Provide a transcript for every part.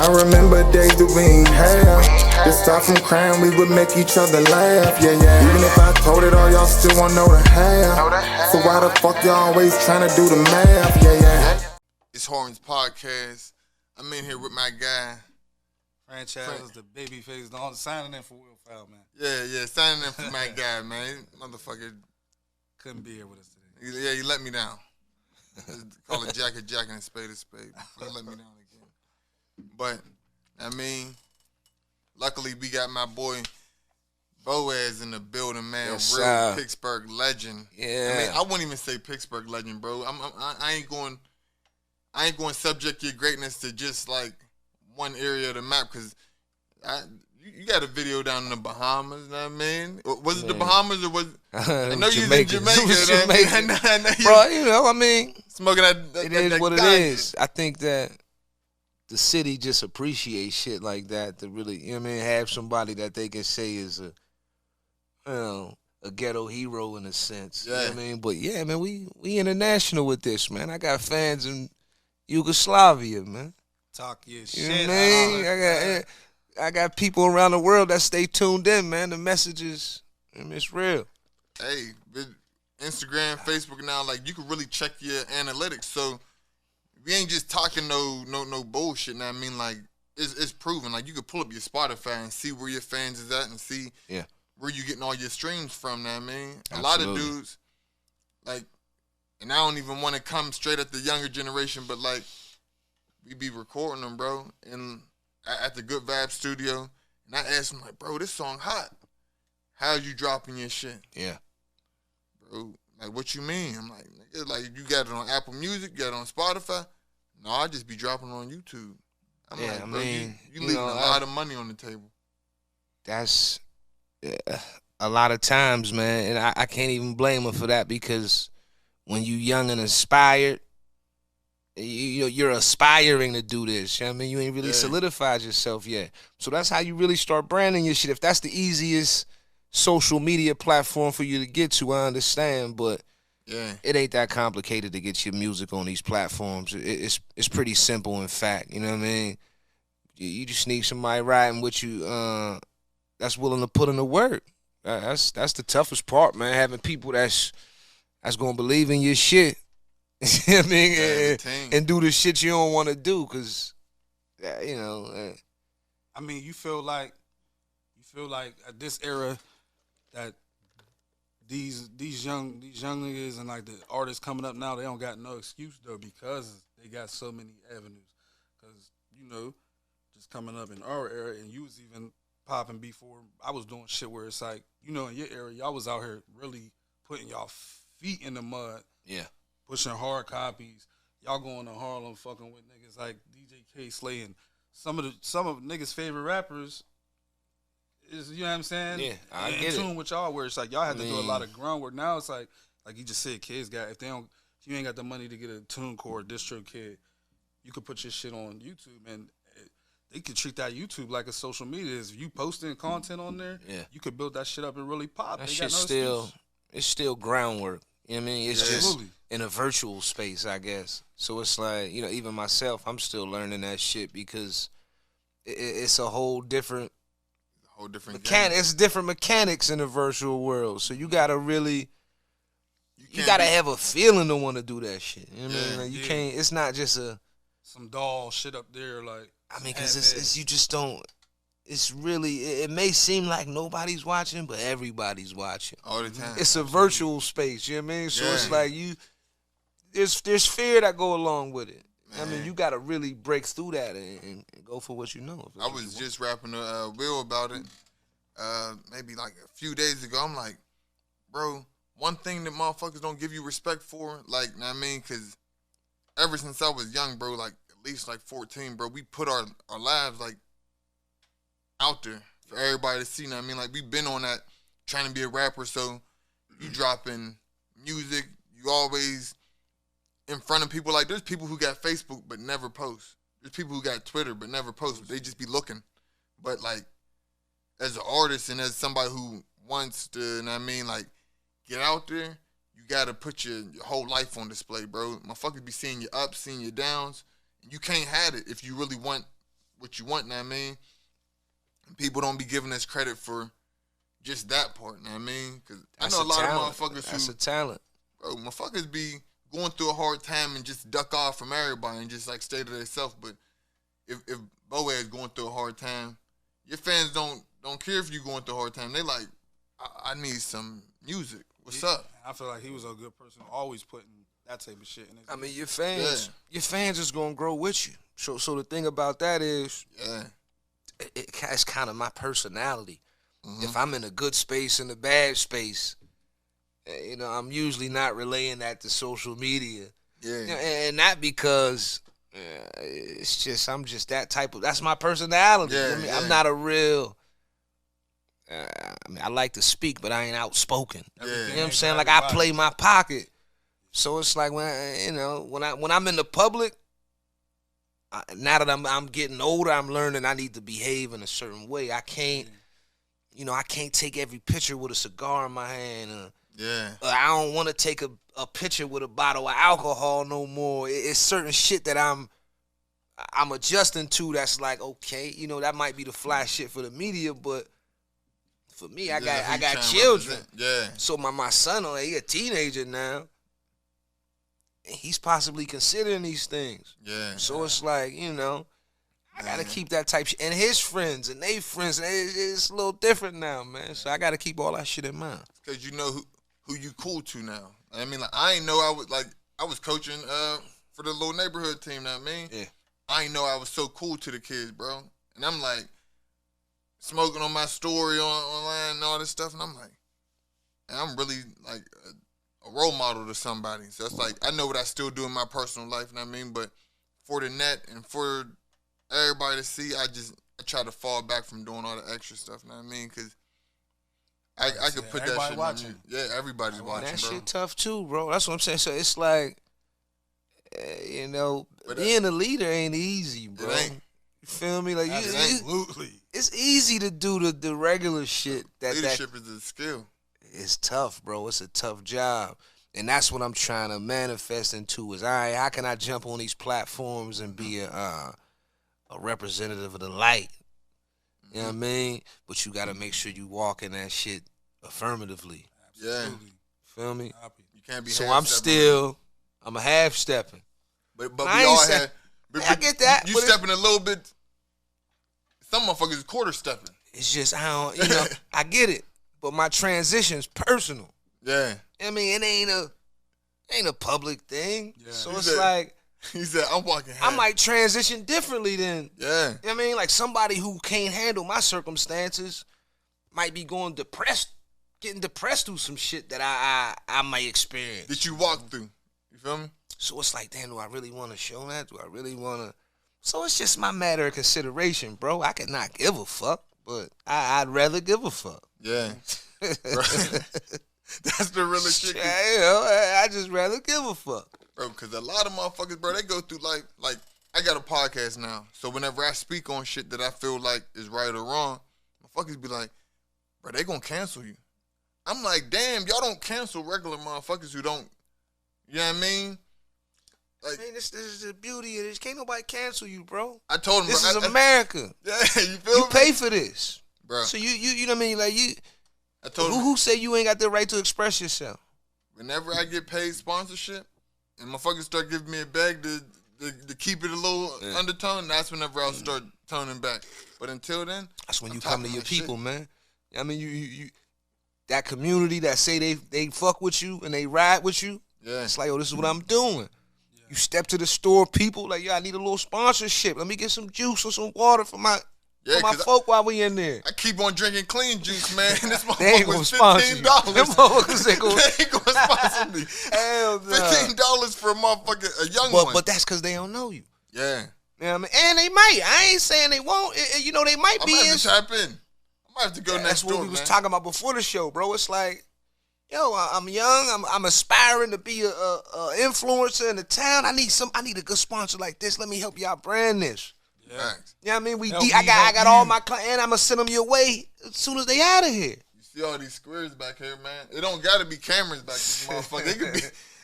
I remember days that we ain't have. To start from crying, we would make each other laugh. Yeah, yeah. Even if I told it all, y'all still won't know the half. So why the fuck y'all always trying to do the math? Yeah, yeah. It's Harden's podcast. I'm in here with my guy. Franchise, the baby face, signing in for Will Foul, man. Yeah, signing in for my guy, man. Motherfucker couldn't be here with us today. Yeah, he let me down. Call it Jack and spade a spade. He let me down again. But, I mean, luckily we got my boy Boaz in the building, man. Yes, real Pittsburgh legend. Yeah. I mean, I wouldn't even say Pittsburgh legend, bro. I ain't going to subject your greatness to just like one area of the map, because you got a video down in the Bahamas, you know what I mean? Was it the Bahamas or was it? I know you was in Jamaica. Bro, you know, I mean, smoking that it is what it is. I think that the city just appreciates shit like that to really, you know what I mean, have somebody that they can say is a ghetto hero in a sense. Yeah. You know what I mean? But yeah, man, we international with this, man. I got fans in Yugoslavia, man. Talk your shit. You know what I mean? I got people around the world that stay tuned in, man. The messages, I mean, it's real. Hey, with Instagram, Facebook now, like, you can really check your analytics. So we ain't just talking no bullshit. Now I mean, like, it's proven. Like, you can pull up your Spotify and see where your fans is at and see where you getting all your streams from. Now I mean, a lot of dudes, like, and I don't even want to come straight at the younger generation, but like, we be recording them, bro, and at the Good Vibe studio, and I asked him, like, bro, this song hot. How's you dropping your shit? Yeah. Bro, like, what you mean? I'm like, nigga, like, you got it on Apple Music, you got it on Spotify? No, I just be dropping it on YouTube. I'm like, bro, you leaving a lot of money on the table. That's a lot of times, man, and I can't even blame him for that, because when you young and inspired, you're aspiring to do this. You know what I mean? You ain't really solidified yourself yet. So that's how you really start branding your shit. If that's the easiest social media platform for you to get to, I understand. But it ain't that complicated to get your music on these platforms. It's pretty simple, in fact. You know what I mean? You just need somebody riding with you that's willing to put in the work. That's the toughest part, man. Having people that's going to believe in your shit. You know what I mean? And do the shit you don't want to do, because, you know. I mean, you feel like at this era that these young niggas and like the artists coming up now, they don't got no excuse though, because they got so many avenues. Because, you know, just coming up in our era, and you was even popping before I was doing shit where it's like, you know, in your era, y'all was out here really putting y'all feet in the mud. Yeah. Pushing hard copies. Y'all going to Harlem fucking with niggas like DJ K Slay, and some of niggas' favorite rappers is, you know what I'm saying? Yeah, I get in it. tune with y'all, where it's like y'all had to do a lot of groundwork. Now it's like you just said, kids got, if you ain't got the money to get a TuneCore distro kid, you could put your shit on YouTube, and they could treat that YouTube like a social media. If you posting content on there, you could build that shit up and really pop. That shit's still groundwork. You know what I mean? It's just in a virtual space, I guess. So it's like, you know, even myself, I'm still learning that shit, because it's a whole different mechanic. It's different mechanics in the virtual world. So you gotta really, you gotta have a feeling to want to do that shit. You know what I mean? Like, you can't. It's not just some doll shit up there. Like, I mean, because it's you just don't. It's really, it may seem like nobody's watching, but everybody's watching. All the time. It's a virtual space, you know what I mean? So it's like there's fear that go along with it. Man. I mean, you got to really break through that and go for what you know. I was just rapping to Will about it maybe like a few days ago. I'm like, bro, one thing that motherfuckers don't give you respect for, like, you know what I mean? Because ever since I was young, bro, like at least like 14, bro, we put our lives like out there for everybody to see. You know what I mean? Like, we've been on that, trying to be a rapper, so you dropping music, you always in front of people. Like, there's people who got Facebook but never post. There's people who got Twitter but never post. But they just be looking. But, like, as an artist and as somebody who wants to, you know what I mean, like, get out there, you got to put your whole life on display, bro. Motherfuckers be seeing your ups, seeing your downs. You can't have it if you really want what you want, know what I mean? And people don't be giving us credit for just that part, know what I mean? Because I know a lot of motherfuckers That's a talent. Bro, motherfuckers be going through a hard time and just duck off from everybody and just like stay to themselves. But if Boaz going through a hard time, your fans don't care if you going through a hard time. They like, I need some music. What's up? I feel like he was a good person, always putting that type of shit in his. I mean, your fans is gonna grow with you. So the thing about that is, it's kind of my personality. Mm-hmm. If I'm in a good space and a bad space, I'm usually not relaying that to social media. Yeah, and not because it's just I'm just that type of. That's my personality. Yeah, I'm not a real. I like to speak, but I ain't outspoken. You know what I'm saying? Like I play my pocket. So it's like when I'm in the public. Now that I'm getting older, I'm learning I need to behave in a certain way. I can't, I can't take every picture with a cigar in my hand. I don't want to take a picture with a bottle of alcohol no more. It's certain shit that I'm adjusting to. That's like, okay, that might be the fly shit for the media, but for me, I got children. Yeah. So my son, he a teenager now. He's possibly considering these things. Yeah. So it's like, I got to keep that type shit. And his friends and they friends, it's a little different now, man. So I got to keep all that shit in mind. Because you know who you cool to now. I mean, like, I ain't know I was coaching for the little neighborhood team, know what I mean? Yeah. I ain't know I was so cool to the kids, bro. And I'm like, smoking on my story online and all this stuff. And I'm like, and I'm really like a role model to somebody. So it's like, I know what I still do in my personal life, you know what I mean? But for the net and for everybody to see, I try to fall back from doing all the extra stuff, you know what I mean? Because I could put that shit watching. Yeah, everybody's watching, that bro. Shit tough too, bro. That's what I'm saying. So it's like, being a leader ain't easy, bro. You feel me? Like absolutely. It's easy to do the regular shit. Leadership is a skill. It's tough, bro. It's a tough job. And that's what I'm trying to manifest into is, all right, how can I jump on these platforms and be a representative of the light? You know what I mean? But you got to make sure you walk in that shit affirmatively. Absolutely. Feel me? You can't be so I'm a half-stepping. But we all have. I get that. You stepping a little bit. Some motherfuckers is quarter stepping. It's just, I don't, I get it. But my transition's personal. Yeah. I mean, it ain't a public thing. Yeah. So He it's said, like. He said, I'm walking half. I might transition differently than. Yeah. You know what I mean? Like somebody who can't handle my circumstances might be getting depressed through some shit that I might experience. That you walk through. You feel me? So it's like, damn, do I really want to show that? Do I really want to? So it's just my matter of consideration, bro. I could not give a fuck, but I'd rather give a fuck. Yeah. That's the realest shit. Yeah, I just rather give a fuck. Bro, because a lot of motherfuckers, bro, they go through like I got a podcast now. So whenever I speak on shit that I feel like is right or wrong, motherfuckers be like, bro, they gonna cancel you. I'm like, damn, y'all don't cancel regular motherfuckers who don't, you know what I mean? Like, man, this is the beauty of this. Can't nobody cancel you, bro. I told him, this bro, is America. Yeah, you feel me? You pay for this, bro. So you know what I mean? Like I told him, who say you ain't got the right to express yourself? Whenever I get paid sponsorship and motherfuckers start giving me a bag to keep it a little undertone, that's whenever I'll start toning back. But until then, that's when you come to your people, shit. Man. I mean, you that community that say they fuck with you and they ride with you. Yeah, it's like, oh, this is what I'm doing. You step to the store, people like, I need a little sponsorship. Let me get some juice or some water for my folk while we in there. I keep on drinking clean juice, man. This they motherfucker was $15. Them motherfuckers ain't gonna sponsor me. Hell no. $15 for a motherfucker, a young one. But that's because they don't know you. Yeah. You know what I mean? And they might. I ain't saying they won't. They might be. I might have to tap in. I might have to go next door, that's what we was talking about before the show, bro. It's like, yo, I'm young. I'm aspiring to be a influencer in the town. I need a good sponsor like this. Let me help y'all brand this. Yeah. You know what I mean? I got all my clients, and I'm gonna send them your way as soon as they out of here. You see all these squares back here, man? It don't gotta be cameras back this motherfucker.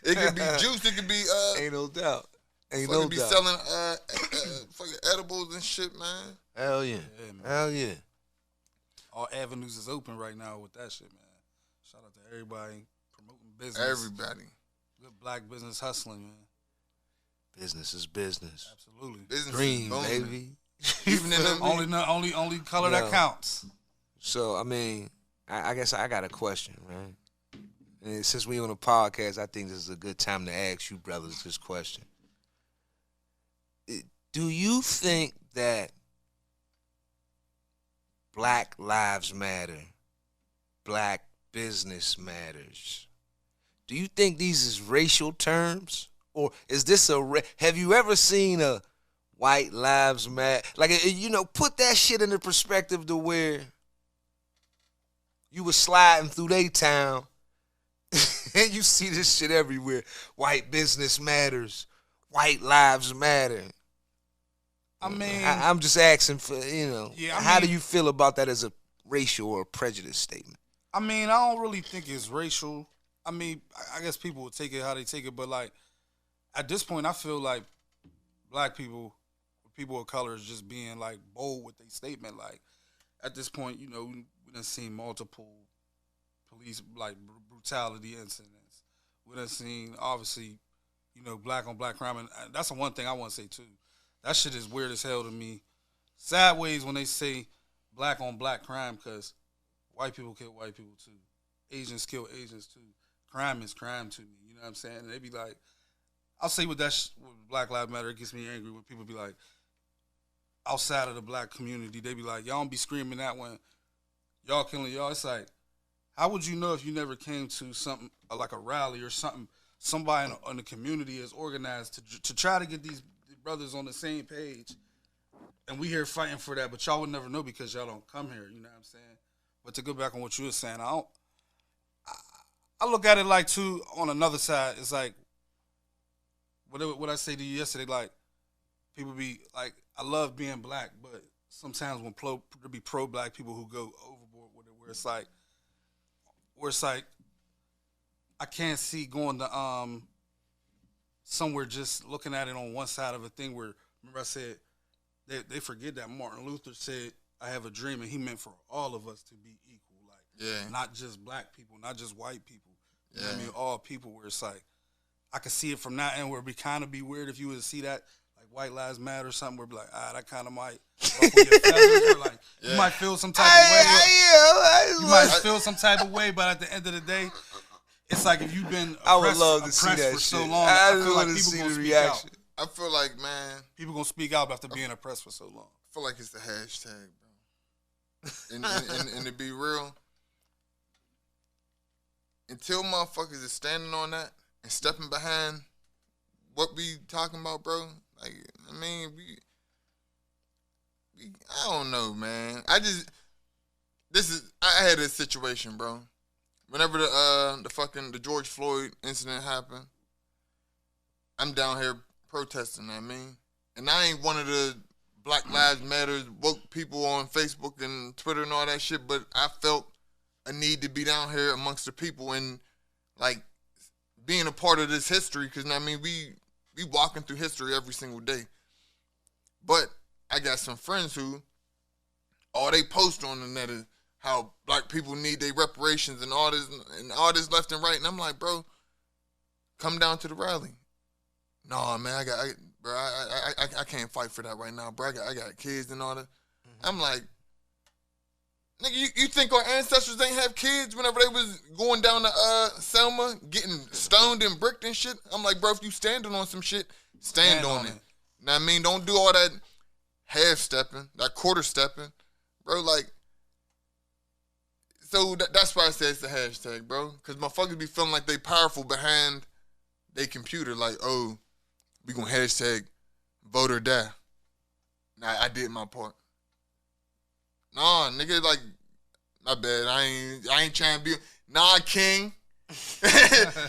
It could be juice. It could be Ain't no doubt. Ain't no doubt. Be selling edibles and shit, man. Hell yeah. man. Hell yeah. All avenues is open right now with that shit, man. Shout out to everybody promoting business. Everybody. Good black business hustling, man. Business is business. Absolutely. Business Dream, is booming. baby. Even in them Only color that counts. So, I mean, I guess I got a question, right? And since we on a podcast, I think this is a good time to ask you brothers this question. Do you think that Black Lives Matter, Black Business Matters, do you think these is racial terms? Or is this have you ever seen a White Lives Matter? Like, put that shit into perspective to where you was sliding through their town and you see this shit everywhere. White business matters. White lives matter. I mean, I'm just asking for, how do you feel about that as a racial or prejudice statement? I mean, I don't really think it's racial. I mean, I guess people will take it how they take it, but like, at this point, I feel like black people of color is just being like bold with their statement. Like, at this point, we done seen multiple police like brutality incidents. We done seen obviously, black on black crime, and that's the one thing I want to say too. That shit is weird as hell to me. Sideways when they say black on black crime, because white people kill white people too. Asians kill Asians too. Crime is crime to me. You know what I'm saying? And they be like, I'll say with that with Black Lives Matter, it gets me angry when people be like, outside of the black community, they be like, y'all don't be screaming that when y'all killing y'all. It's like, how would you know if you never came to something like a rally or something? Somebody in the community is organized to try to get these brothers on the same page, and we here fighting for that, but y'all would never know because y'all don't come here. You know what I'm saying? But to go back on what you were saying, I look at it like too. On another side, it's like what I say to you yesterday. Like, people be like, I love being black, but sometimes when there be pro-black people who go overboard with it, where it's like I can't see going to somewhere just looking at it on one side of a thing. Where, remember I said they forget that Martin Luther said, "I have a dream," and he meant for all of us to be equal, like not just black people, not just white people. You know what I mean? All people. Where it's like I could see it from that end, where it'd be kind of be weird if you would see that. White Lives Matter or something, where be like, that kind of might ruffle your feathers, or like you might feel some type of way. You might feel some type of way, but at the end of the day, it's like if you've been I would love to see that for shit. so long, I feel like want to people see gonna the speak reaction. out. I feel like, man, people gonna speak out after being oppressed for so long. I feel like it's the hashtag, bro. And to be real, until motherfuckers is standing on that and stepping behind what we talking about, bro. Like, I mean, I don't know, man. I had a situation, bro. Whenever the George Floyd incident happened, I'm down here protesting, I mean. And I ain't one of the Black Lives Matter woke people on Facebook and Twitter and all that shit, but I felt a need to be down here amongst the people and, like, being a part of this history, because, I mean, we walking through history every single day. But I got some friends who all they post on the net is how black people need their reparations and all this left and right. And I'm like, bro, come down to the rally. No, man, I can't fight for that right now, bro. I got kids and all that. Mm-hmm. I'm like, nigga, you think our ancestors ain't have kids whenever they was going down to Selma, getting stoned and bricked and shit? I'm like, bro, if you standing on some shit, stand on it. You know what I mean? Don't do all that half-stepping, that quarter-stepping. Bro, like, so that's why I say it's the hashtag, bro. Because motherfuckers be feeling like they powerful behind their computer. Like, oh, we gonna hashtag vote or die. Nah, I did my part. Nah, nigga, like, my bad. I ain't trying to be. Nah, king.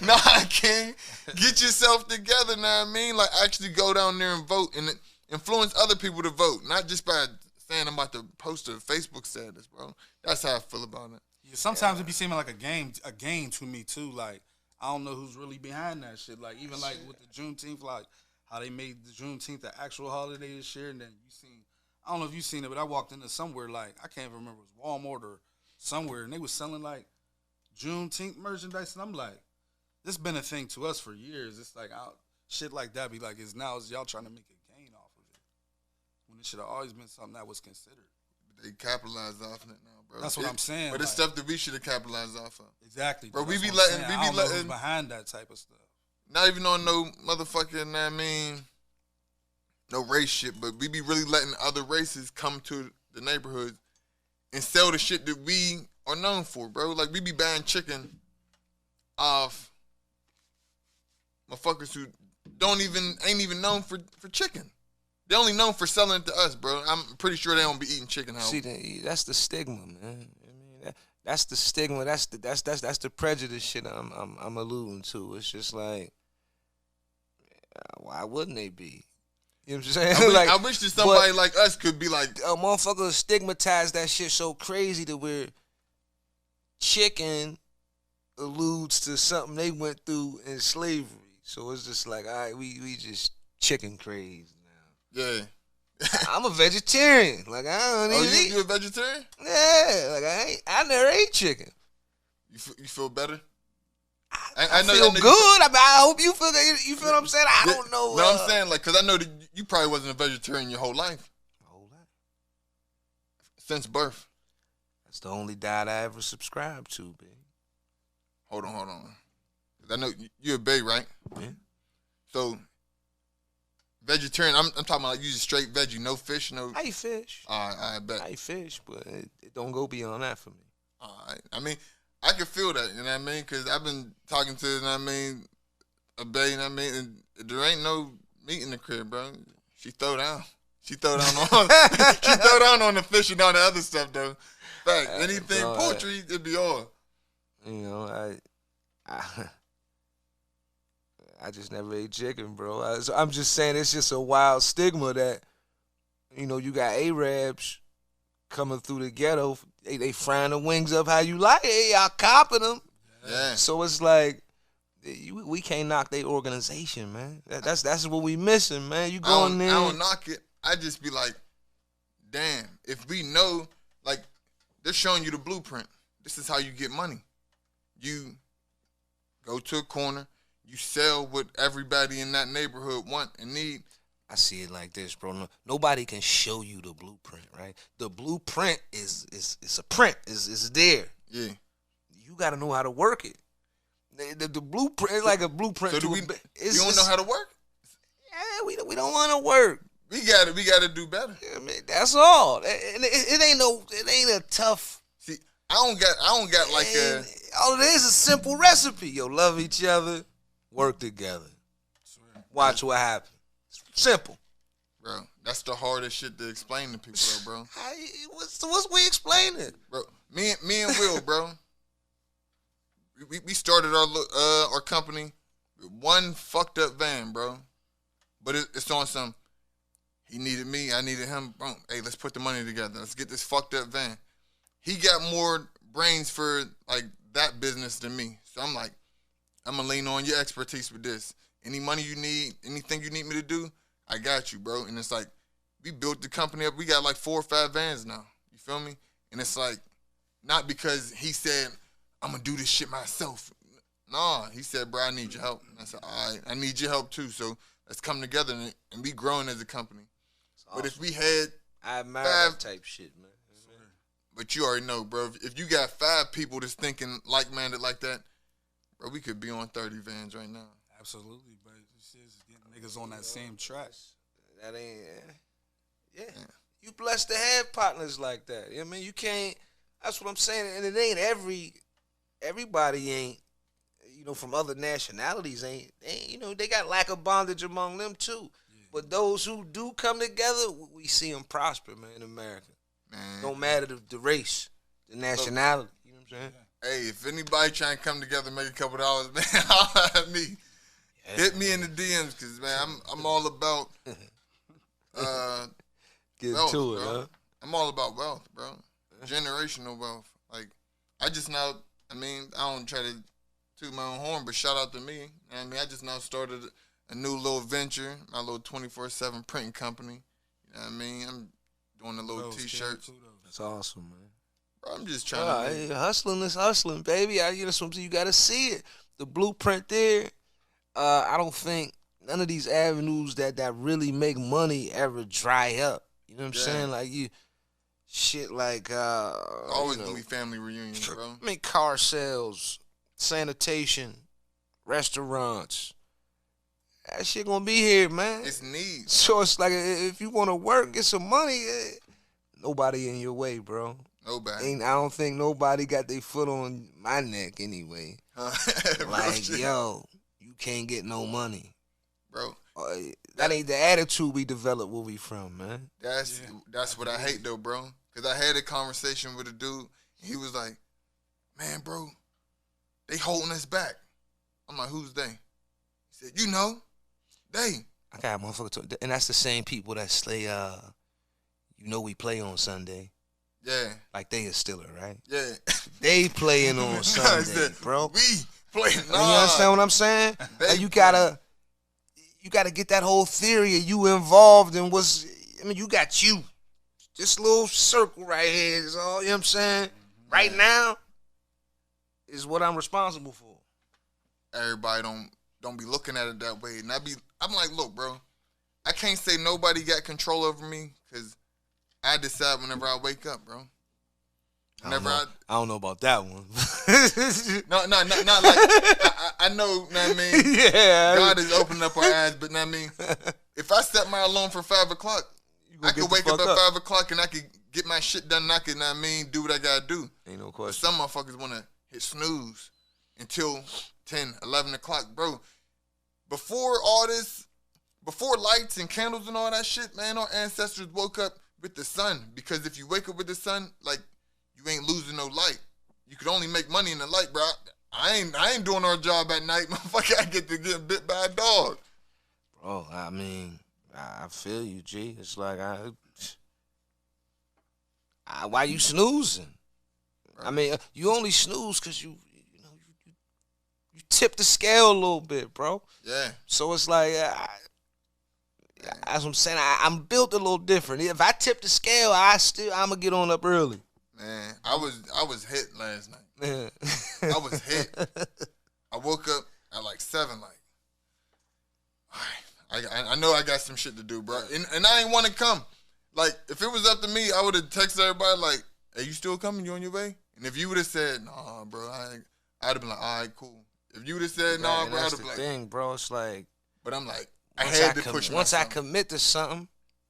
Nah, king. Get yourself together, know what I mean? Like, actually go down there and vote and influence other people to vote, not just by saying I'm about to post a Facebook status, bro. That's how I feel about it. Yeah, sometimes it be seeming like a game to me too. Like, I don't know who's really behind that shit. Like, even like with the Juneteenth, like how they made the Juneteenth the actual holiday this year, and then I don't know if you've seen it, but I walked into somewhere like I can't even remember, it was Walmart or somewhere, and they was selling like Juneteenth merchandise, and I'm like, this been a thing to us for years. It's like shit like that be like, it's y'all trying to make a gain off of it when it should have always been something that was considered. They capitalize off it now, bro. That's what I'm saying. But it's stuff that we should have capitalized off of. Exactly, bro. We be letting letting behind that type of stuff. Not even on no motherfucking, no race shit, but we be really letting other races come to the neighborhoods and sell the shit that we are known for, bro. Like, we be buying chicken off motherfuckers who ain't even known for chicken. They only known for selling it to us, bro. I'm pretty sure they don't be eating chicken. See, that's the stigma, man. I mean, that's the stigma. That's the prejudice shit I'm alluding to. It's just like, why wouldn't they be? You know what I'm saying? I wish that somebody like us could be like, a motherfucker stigmatize that shit so crazy to where chicken alludes to something they went through in slavery. So it's just like, all right, we just chicken crazy. Yeah. I'm a vegetarian. Like, I don't even eat. You a vegetarian? Yeah. Like, I never ate chicken. You feel better? I feel good. I mean, I hope you feel that. You feel what I'm saying? I don't know. No, I'm saying, like, because I know that you probably wasn't a vegetarian your whole life. Since birth. That's the only diet I ever subscribed to, babe. Hold on. I know you're a bae, right? Yeah. So, vegetarian, I'm talking about like you just straight veggie, no fish, no. I eat fish. I bet. I eat fish, but it don't go beyond that for me. I mean, I can feel that, you know what I mean? Because I've been talking to, you know what I mean, a bae, you know what I mean? And there ain't no meat in the crib, bro. She throw down. She throw down on the fish and all the other stuff, though. Fact, anything poultry, it'd be all. You know, I just never ate chicken, bro. I'm just saying it's just a wild stigma that, you know, you got Arabs coming through the ghetto. They frying the wings up how you like it. Y'all copping them. Yeah. So it's like, we can't knock their organization, man. That's what we missing, man. You going there. I don't knock it. I just be like, damn, if we know, like, they're showing you the blueprint. This is how you get money. You go to a corner. You sell what everybody in that neighborhood want and need. I see it like this, bro. Nobody can show you the blueprint, right? The blueprint is a print. Is there. Yeah. You got to know how to work it. The blueprint is like a blueprint. So you don't know how to work? Yeah, we don't want to work. We gotta do better. I mean, that's all. It ain't a tough. See, I don't got like a. All it is a simple recipe. Yo, love each other, work together, watch what happens. Simple, bro. That's the hardest shit to explain to people, though, bro. What's we explain it, bro? Me and Will, bro. We started our company with one fucked up van, bro. But it's on some. He needed me, I needed him. Boom. Hey, let's put the money together. Let's get this fucked up van. He got more brains for like that business than me. So I'm like, I'm gonna lean on your expertise with this. Any money you need, anything you need me to do, I got you, bro. And it's like, we built the company up. We got like 4 or 5 vans now. You feel me? And it's like, not because he said, I'm gonna do this shit myself. Nah, he said, bro, I need your help. And I said, all right, I need your help too. So let's come together and be growing as a company. Awesome. But if we had I admire that type shit, man. But you already know, bro. If you got 5 people that's thinking like-minded like that, bro, we could be on 30 vans right now. Absolutely, but this is getting niggas on that same track. That ain't, yeah. You blessed to have partners like that. You know what I mean? You can't, that's what I'm saying. And it ain't everybody ain't, you know, from other nationalities ain't, you know, they got lack of bondage among them too. Yeah. But those who do come together, we see them prosper, man, in America. Man. Don't matter the race, the nationality. You know what I'm saying? Hey, if anybody trying to come together and make a couple dollars, man, holla at me. Yeah. Hit me in the DMs, because, man, I'm all about get wealth, to it, bro. huh? I'm all about wealth, bro. Generational wealth. Like, I just now, I mean, I don't try to toot my own horn, but shout out to me. I mean, I just now started a new little venture, my little 24/7 printing company. You know what I mean? I'm doing the little T-shirts. That's awesome, man. Bro, I'm just trying to. Hey, hustling is hustling, baby. That's something you got to see it. The blueprint there. I don't think none of these avenues that really make money ever dry up. You know what I'm saying? Like shit like always gonna be family reunions, bro. I mean, car sales, sanitation, restaurants. That shit gonna be here, man. It's needs. So it's like if you want to work, get some money. Nobody in your way, bro. Nobody. I don't think nobody got their foot on my neck anyway. Like, yo, you can't get no money, bro. That ain't the attitude we developed where we from, man. That's what I hate though, bro. Cause I had a conversation with a dude. He was like, "Man, bro, they holding us back." I'm like, "Who's they?" He said, "You know, they." I got a motherfucker, and that's the same people that say, "You know, we play on Sunday." Yeah. Like they a Stiller, right? Yeah. They playing on Sunday, bro. We playing. You understand what I'm saying? Like you gotta get that whole theory of you involved in you got you. This little circle right here is all, you know what I'm saying? Right now is what I'm responsible for. Everybody don't be looking at it that way. And I'm like, look, bro, I can't say nobody got control over me because I decide whenever I wake up, bro. I don't know about that one. No, not like I know, what I mean? Yeah. God is opening up our eyes, but I mean, if I set my alarm for 5 o'clock, I could wake up at 5 o'clock and I could get my shit done and I could, do what I gotta do. Ain't no But question. some motherfuckers wanna hit snooze until 10, 11 o'clock, bro. Before lights and candles and all that shit, man, our ancestors woke up with the sun. Because if you wake up with the sun, like, you ain't losing no light. You could only make money in the light, bro. I ain't doing our job at night, motherfucker. I get to get bit by a dog. Bro, I mean, I feel you, G. It's like why you snoozing? Right. I mean, you only snooze because you tip the scale a little bit, bro. Yeah. So it's like, as I'm saying, I'm built a little different. If I tip the scale, I'm gonna get on up early. Man, I was hit last night. Yeah. I was hit. I woke up at like 7, like, all right, I know I got some shit to do, bro. And I ain't want to come. Like, if it was up to me, I would have texted everybody like, "Hey, you still coming? You on your way?" And if you would have said, "Nah, bro," I'd have been like, "All right, cool." If you would have said, "Nah, bro," I'd have been like, thing, bro. It's like, but I'm like, I had to push myself. Once I commit to something,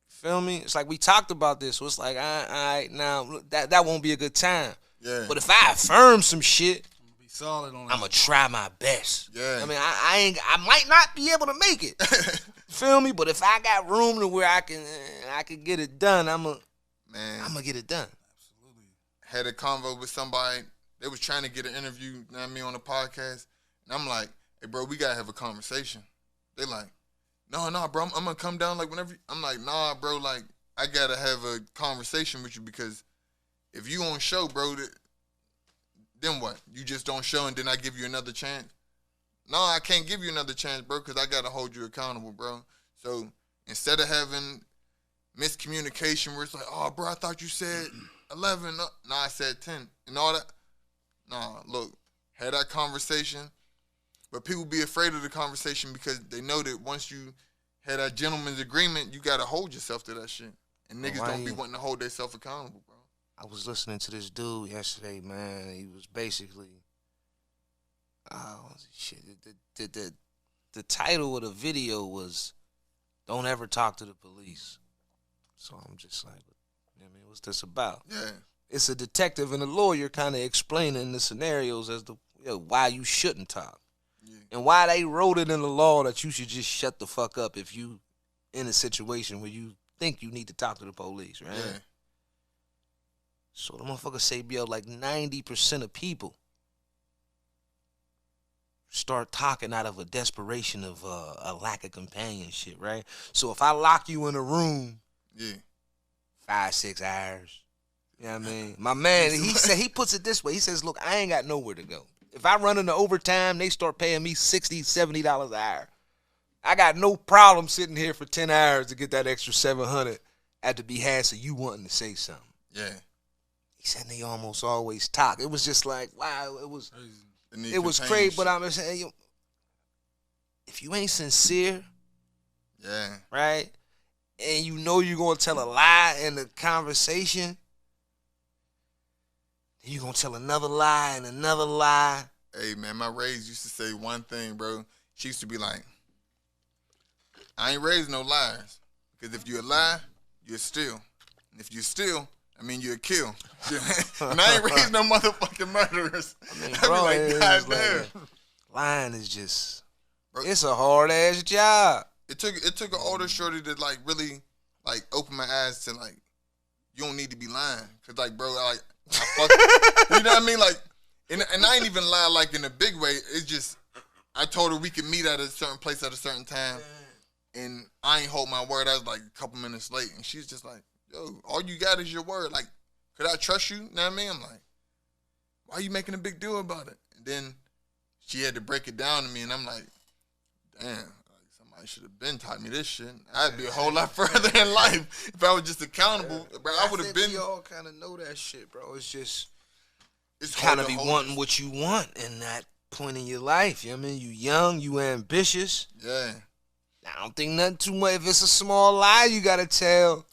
feel me? It's like we talked about this. So it's like, all right, now that won't be a good time. Yeah. But if I affirm some shit, Be solid on I'm gonna try my best. Yeah. I mean, I might not be able to make it. Feel me? But if I got room to where I can get it done, I'm gonna get it done. Absolutely. Had a convo with somebody. They was trying to get an interview, you know what I mean, on the podcast. And I'm like, "Hey, bro, we gotta have a conversation." They like, No, bro, I'm gonna come down like whenever. I'm like, nah, bro, like I gotta have a conversation with you because if you on show, bro, then what? You just don't show and then I give you another chance? No, I can't give you another chance, bro, because I gotta hold you accountable, bro. So instead of having miscommunication where it's like, "Oh, bro, I thought you said 11. No, I said 10 and all that." Nah, look, had that conversation. But people be afraid of the conversation because they know that once you had that gentleman's agreement, you got to hold yourself to that shit. And niggas don't be wanting to hold themselves accountable, bro. I was listening to this dude yesterday, man. He was basically, the title of the video was, "Don't Ever Talk to the Police." So I'm just like, what's this about? Yeah. It's a detective and a lawyer kind of explaining the scenarios as to why you shouldn't talk. Yeah. And why they wrote it in the law that you should just shut the fuck up if you in a situation where you think you need to talk to the police, right? Yeah. So the motherfucker say, like 90% of people start talking out of a desperation of a lack of companionship, right? So if I lock you in a room, 5-6 hours, you know what I mean? My man, he puts it this way. He says, "Look, I ain't got nowhere to go. If I run into overtime, they start paying me $60, $70 an hour. I got no problem sitting here for 10 hours to get that extra 700 at the behest of you wanting to say something. Yeah. He said they almost always talk. It was just like, wow, it was Crazy. crazy. But I'm saying, if you ain't sincere, yeah, right, and you know you're going to tell a lie in the conversation, then you're going to tell another lie and another lie. Hey, man, my raise used to say one thing, bro. She used to be like, I ain't raised no liars. Because if you a lie, you're steal. And if you steal, I mean, you'll kill. And I ain't raised no motherfucking murderers. I mean, I bro, be like, God damn. Lying is just, Bro, it's a hard-ass job. It took an older shorty to, like, really, like, open my eyes to, like, you don't need to be lying. Because, like, bro, I fuck, you know what I mean? Like, and I ain't even lie, like, in a big way. It's just, I told her we could meet at a certain place at a certain time. And I ain't hold my word. I was, like, a couple minutes late. And she's just like, yo, all you got is your word. Like, could I trust you? You know what I mean? I'm like, why are you making a big deal about it? And then she had to break it down to me, and I'm like, damn, like, somebody should have been taught me this shit. I'd be a whole lot further in life if I was just accountable. Bro, I would have been. We all kind of know that shit, bro. It's just, It's kind of hard be to wanting what you want in that point in your life. You know what I mean? You young, you ambitious. Yeah. I don't think nothing too much. If it's a small lie you got to tell,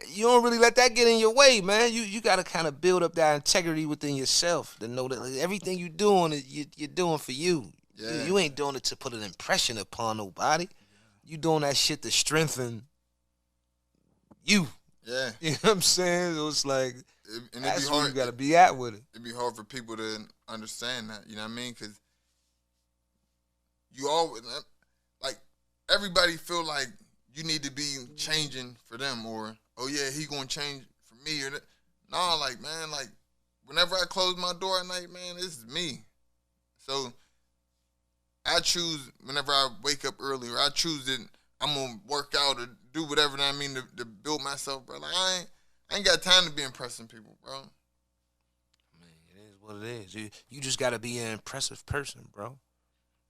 you don't really let that get in your way, man. You got to kind of build up that integrity within yourself to know that, like, everything you're doing, you're doing for you. Yeah. You ain't doing it to put an impression upon nobody. You doing that shit to strengthen you. Yeah. You know what I'm saying? So it's like, And that's where you got to be at with it. It'd be hard for people to understand that. You know what I mean? Because you always, like, everybody feel like you need to be changing for them, or, oh yeah, he gonna change for me, or that. Nah, like, man, like, whenever I close my door at night, man, this is me. So I choose, whenever I wake up early, or I choose that I'm gonna work out or do whatever that I mean to build myself, bro. Like, I ain't got time to be impressing people, bro. I mean, it is what it is. You just got to be an impressive person, bro.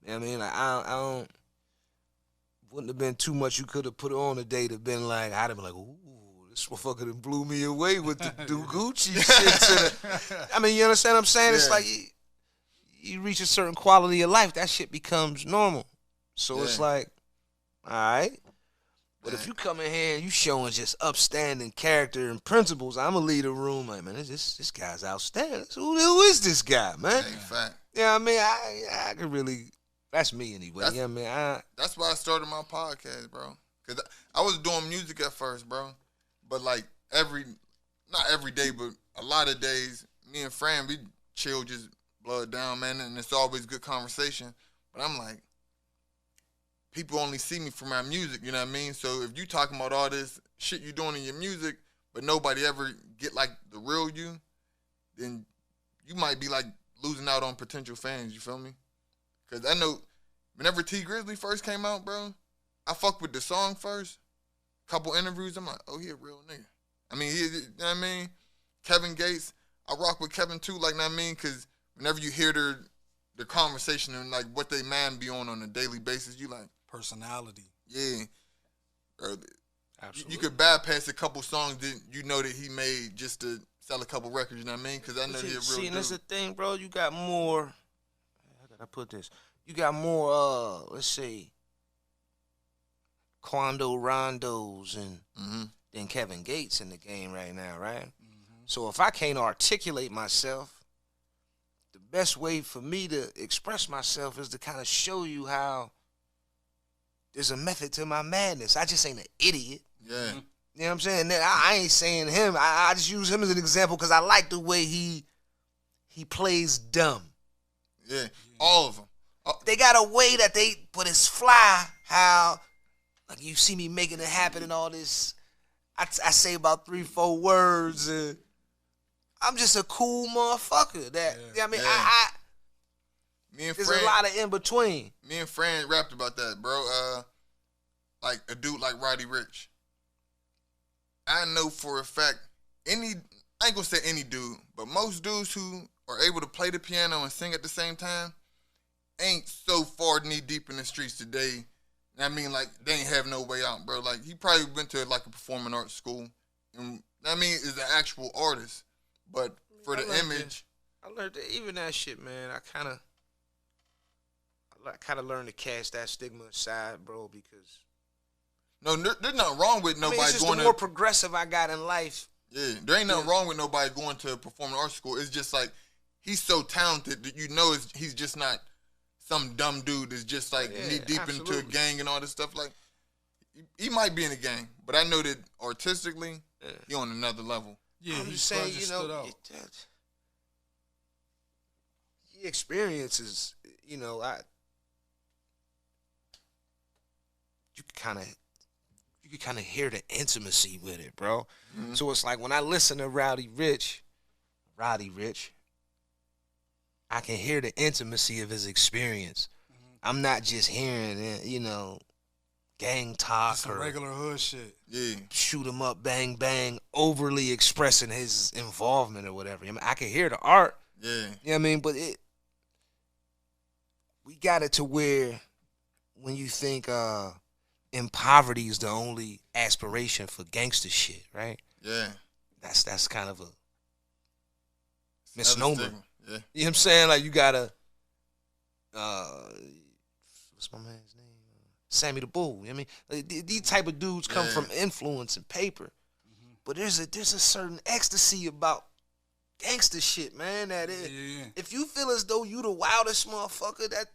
You know what I mean? Like, I don't, wouldn't have been too much you could have put on today to been like, I'd have been like, ooh, this motherfucker done blew me away with the do Gucci shit. I mean, you understand what I'm saying? Yeah. It's like you reach a certain quality of life, that shit becomes normal. So it's Yeah. like, all right. But if you come in here and you showing just upstanding character and principles, I'm going to leave the room like, man, this guy's outstanding. Who is this guy, man? Hey, fact. Yeah, I mean, I could really, that's me anyway. Yeah, I mean, That's why I started my podcast, bro. Because I was doing music at first, bro. But, like, not every day, but a lot of days, me and Fran, we chill, just blood down, man. And it's always good conversation. But I'm like, people only see me for my music, you know what I mean? So if you talking about all this shit you doing in your music, but nobody ever get, like, the real you, then you might be, like, losing out on potential fans, you feel me? Because I know whenever T Grizzly first came out, bro, I fucked with the song first. Couple interviews, I'm like, oh, he a real nigga. I mean, you know what I mean? Kevin Gates, I rock with Kevin too, like, you know what I mean? Because whenever you hear their conversation and, like, what they man be on a daily basis, you like, Personality. yeah. absolutely. You could bypass a couple songs that you know that he made just to sell a couple records, you know what I mean? Because I know they're real See, and that's the dude. thing, bro. You got more, how did I put this? You got more, let's say, Quando Rondos and than Kevin Gates in the game right now, right? So if I can't articulate myself, the best way for me to express myself is to kind of show you how there's a method to my madness. I just ain't an idiot. Yeah. You know what I'm saying? I ain't saying him. I just use him as an example because I like the way he plays dumb. Yeah. All of them. They got a way that but it's fly how, like, you see me making it happen and all this. I say about 3-4 words. I'm just a cool motherfucker. I mean, Yeah. Me and there's Fran, a lot of in between. me and Fran rapped about that, bro. Like a dude like Roddy Ricch. I know for a fact, I ain't gonna say any dude, but most dudes who are able to play the piano and sing at the same time ain't so far knee deep in the streets today I mean, like, they ain't have no way out, bro. Like, he probably went to, like, a performing arts school. And, I mean, is an actual artist. But for the image. I learned that even that shit, man, I kind of learned to cast that stigma aside, bro, because. No, there's nothing wrong with nobody it's just going the more progressive I got in life. Yeah, there ain't nothing wrong with nobody going to a performing arts school. It's just like, he's so talented that you know he's just not some dumb dude that's just like knee deep into a gang and all this stuff. Like, he might be in a gang, but I know that artistically, he on another level. Yeah, I'm just saying, you know, the experiences, you know, you can kind of hear the intimacy with it, bro. Mm-hmm. So it's like when I listen to Roddy Ricch, I can hear the intimacy of his experience. Mm-hmm. I'm not just hearing, you know, gang talk or regular hood shit. Yeah, shoot 'em up, bang bang, overly expressing his involvement or whatever. I mean, I can hear the art. Yeah, you know what I mean, but we got it to where when you think in poverty is the only aspiration for gangster shit, right? Yeah, that's kind of a misnomer. Yeah. You know what I'm saying? Like, you gotta, what's my man's name? Sammy the Bull. You know what I mean? Like, these type of dudes come from influence and paper. Mm-hmm. But there's a certain ecstasy about gangster shit, man. If you feel as though you the wildest motherfucker, that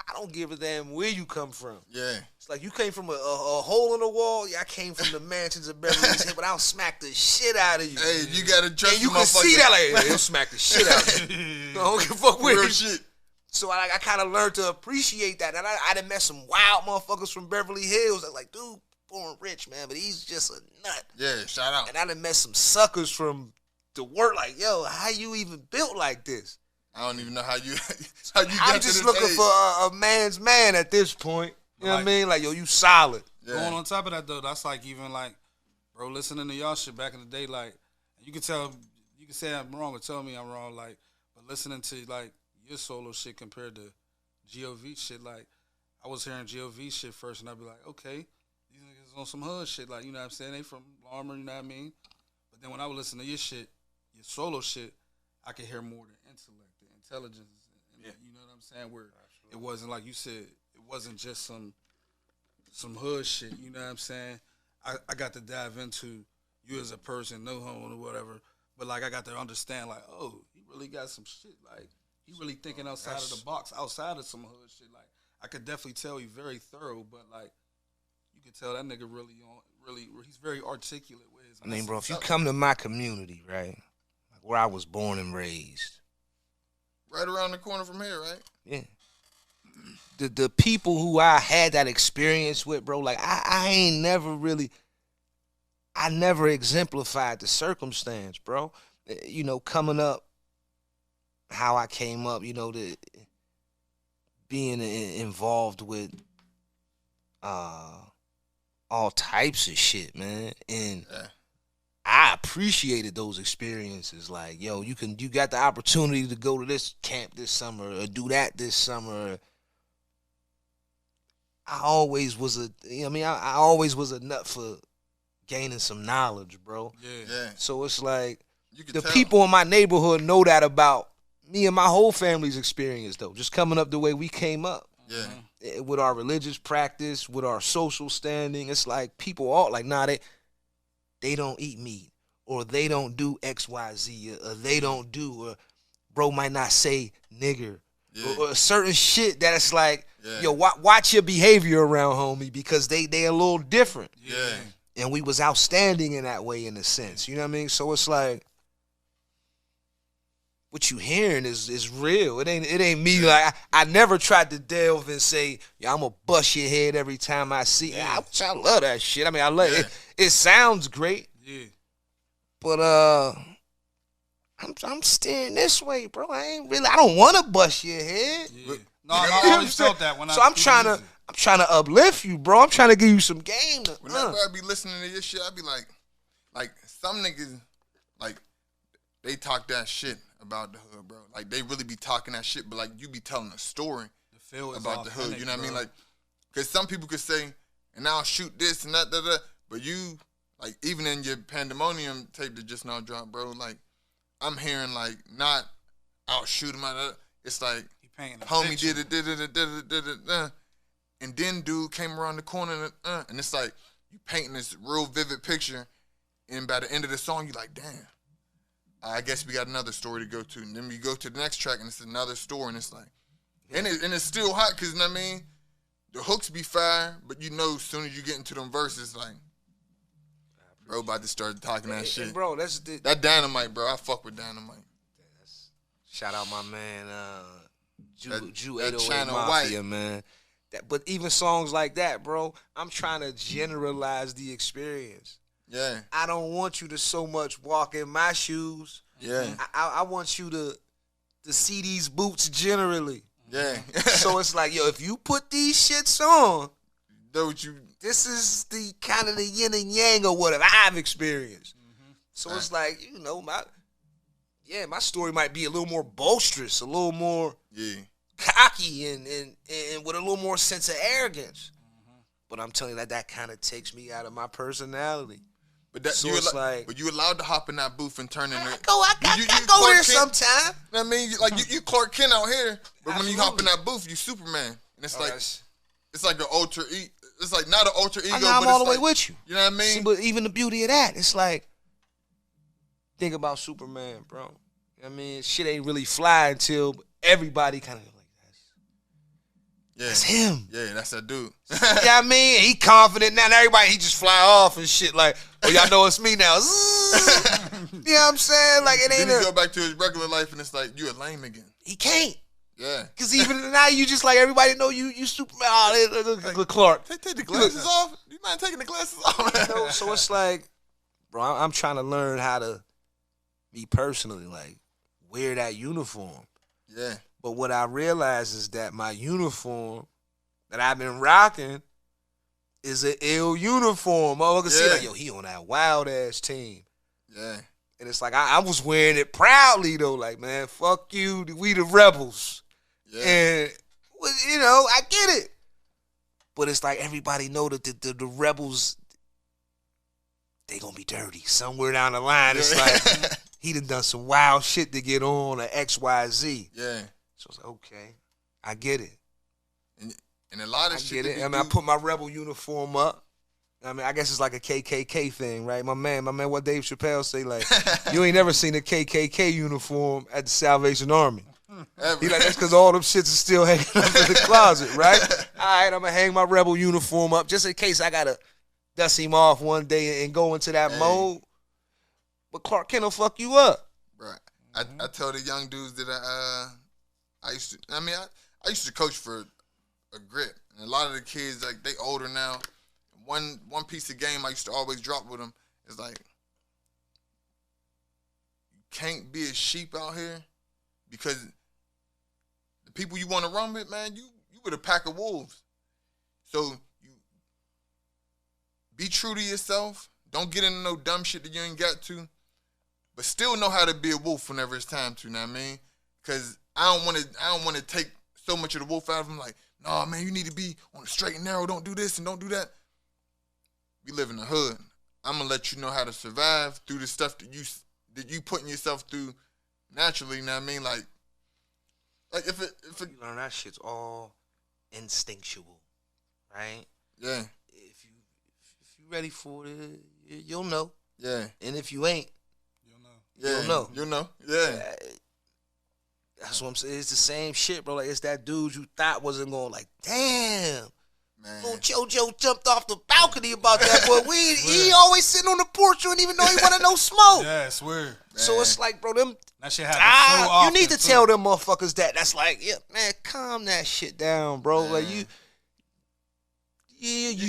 I don't give a damn where you come from. Yeah. It's like you came from a hole in the wall. Yeah, I came from the mansions of Beverly Hills, but I'll smack the shit out of you. Hey, you gotta trust and you can see that, like, he'll smack the shit out of you. I don't give a fuck with real you. Shit. So I kind of learned to appreciate that. And I done met some wild motherfuckers from Beverly Hills. I was like, dude, born rich, man, but he's just a nut. Yeah, shout out. And I done met some suckers from the work, like, yo, how you even built like this? I don't even know how you I'm just looking for a man's man at this point. You know what I mean? Like, yo, you solid. Yeah. Going on top of that, though, that's like even like, bro, listening to y'all shit back in the day, like, you can say I'm wrong or tell me I'm wrong, like, but listening to, like, your solo shit compared to GOV shit, like, I was hearing GOV shit first, and I'd be like, okay, these niggas on some hood shit, like, you know what I'm saying? They from Armor, you know what I mean? But then when I would listen to your shit, your solo shit, I could hear more the intellect, the intelligence, and you know what I'm saying? Where it wasn't like you said, it wasn't just some hood shit, you know what I'm saying? I got to dive into you as a person, no homo or whatever, but like I got to understand, like, oh, he really got some shit, like, he really thinking outside of the box, outside of some hood shit. Like, I could definitely tell he's very thorough, but like, you could tell that nigga he's very articulate with his. I mean, bro, if you come to my community, right, like where I was born and raised, right around the corner from here, right? Yeah. The people who I had that experience with, bro, like I never exemplified the circumstance, bro. You know, coming up, how I came up, you know, being involved with all types of shit, man. And I appreciated those experiences. Like, yo, you got the opportunity to go to this camp this summer or do that this summer. I always was I always was a nut for gaining some knowledge, bro. Yeah. So it's like the tell. people in my neighborhood know that about me and my whole family's experience, though, just coming up the way we came up. Yeah. With our religious practice, with our social standing, it's like people all like, nah, they don't eat meat, or they don't do X, Y, Z, or they don't do, or bro might not say nigger, or certain shit that it's like, yo, watch your behavior around homie, because they a little different. Yeah. And we was outstanding in that way, in a sense. You know what I mean? So it's like, what you hearing is real. It ain't me. Like I never tried to delve and say, yeah, I'm gonna bust your head every time I see. I love that shit. I mean, I love it. It sounds great. Yeah. But I'm steering this way, bro. I don't want to bust your head. Yeah. No, I always felt that when I'm trying to uplift you, bro. I'm trying to give you some game. Whenever I be listening to your shit, I be like some niggas, like, they talk that shit about the hood, bro. Like, they really be talking that shit, but like, you be telling a story about the hood. You know what I mean? Like, Because some people could say, and I'll shoot this and that, but you, like, even in your Pandemonium tape that just now dropped, bro, like, I'm hearing, like, not outshoot him, it's like, homie did it, and then dude came around the corner, and it's like, you painting this real vivid picture, and by the end of the song, you're like, damn, I guess we got another story to go to. And then we go to the next track, and it's another story, and it's like, and it's still hot, because, you know what I mean? The hooks be fire, but you know as soon as you get into them verses, like, bro about to start talking that shit. Bro, that Dynamite, bro. I fuck with Dynamite. Shout out my man, Jew that 808 China Mafia, White. man. But even songs like that, bro, I'm trying to generalize the experience. Yeah. I don't want you to so much walk in my shoes. Yeah. I want you to see these boots generally. Yeah. So it's like, yo, if you put these shits on, this is the kind of the yin and yang or whatever I've experienced. So it's like, you know, my story might be a little more boisterous, a little more cocky, and with a little more sense of arrogance. But I'm telling you that kind of takes me out of my personality. But so it's like, but you allowed to hop in that booth and turn in there. I go there sometime. I mean, like you Clark Kent out here, but when you hop in that booth, you Superman, and it's like it's like an alter ego. It's like not an alter ego. I'm all the way with you. You know what I mean? See, but even the beauty of that, it's like, think about Superman, bro. I mean, shit ain't really fly until everybody kind of like, that's him. Yeah, that's that dude. Yeah, you know what I mean, he confident now. And everybody, he just fly off and shit. Like, oh, y'all know it's me now. You know what I'm saying? Like, it ain't. Then he go back to his regular life, and it's like you a lame again. He can't. Yeah. Cause even now you just like everybody know you Superman. Oh, look, Clark. Take the glasses off. You mind taking the glasses off? You know, so it's like, bro, I'm trying to learn how to, me personally, like, wear that uniform. Yeah. But what I realize is that my uniform that I've been rocking is an ill uniform. Motherfucker see like, yo, he on that wild ass team. Yeah. And it's like I was wearing it proudly though. Like, man, fuck you, we the rebels. Yeah. And you know, I get it. But it's like everybody know that the rebels, they gonna be dirty somewhere down the line. It's like he done some wild shit to get on a XYZ. Yeah. So it's like, okay, I get it. And a lot of shit. I get it. I mean, I put my rebel uniform up. I mean, I guess it's like a KKK thing, right? My man, what Dave Chappelle say, like, you ain't never seen a KKK uniform at the Salvation Army. He like, that's because all them shits are still hanging up in the closet, right? All right, I'm going to hang my rebel uniform up just in case I got to dust him off one day and go into that mode. But Clark Kent will fuck you up. Right. I tell the young dudes that I used to coach for a grip. And a lot of the kids, like, they older now. One piece of game I used to always drop with them is like, you can't be a sheep out here because the people you want to run with, man, you with a pack of wolves. So you be true to yourself. Don't get into no dumb shit that you ain't got to, but still know how to be a wolf whenever it's time to. You know what I mean? Because I don't want to take so much of the wolf out of them. Like, nah, man, you need to be on the straight and narrow. Don't do this and don't do that. We live in the hood. I'm gonna let you know how to survive through the stuff that you putting yourself through naturally. You know what I mean? Like if it you learn that shit's all instinctual, right? Yeah. If you ready for it, you'll know. Yeah. And if you ain't, you'll know. Yeah. You'll know. You'll know. Yeah. That's what I'm saying. It's the same shit, bro. Like, it's that dude you thought wasn't going, like, damn. Man. Little JoJo jumped off the balcony about that, but he always sitting on the porch. You don't even know he wanted no smoke. Yeah, I swear. Man. So it's like, bro, them. That shit happens so often. You need to tell them motherfuckers that. That's like, yeah, man, calm that shit down, bro. Man. Like you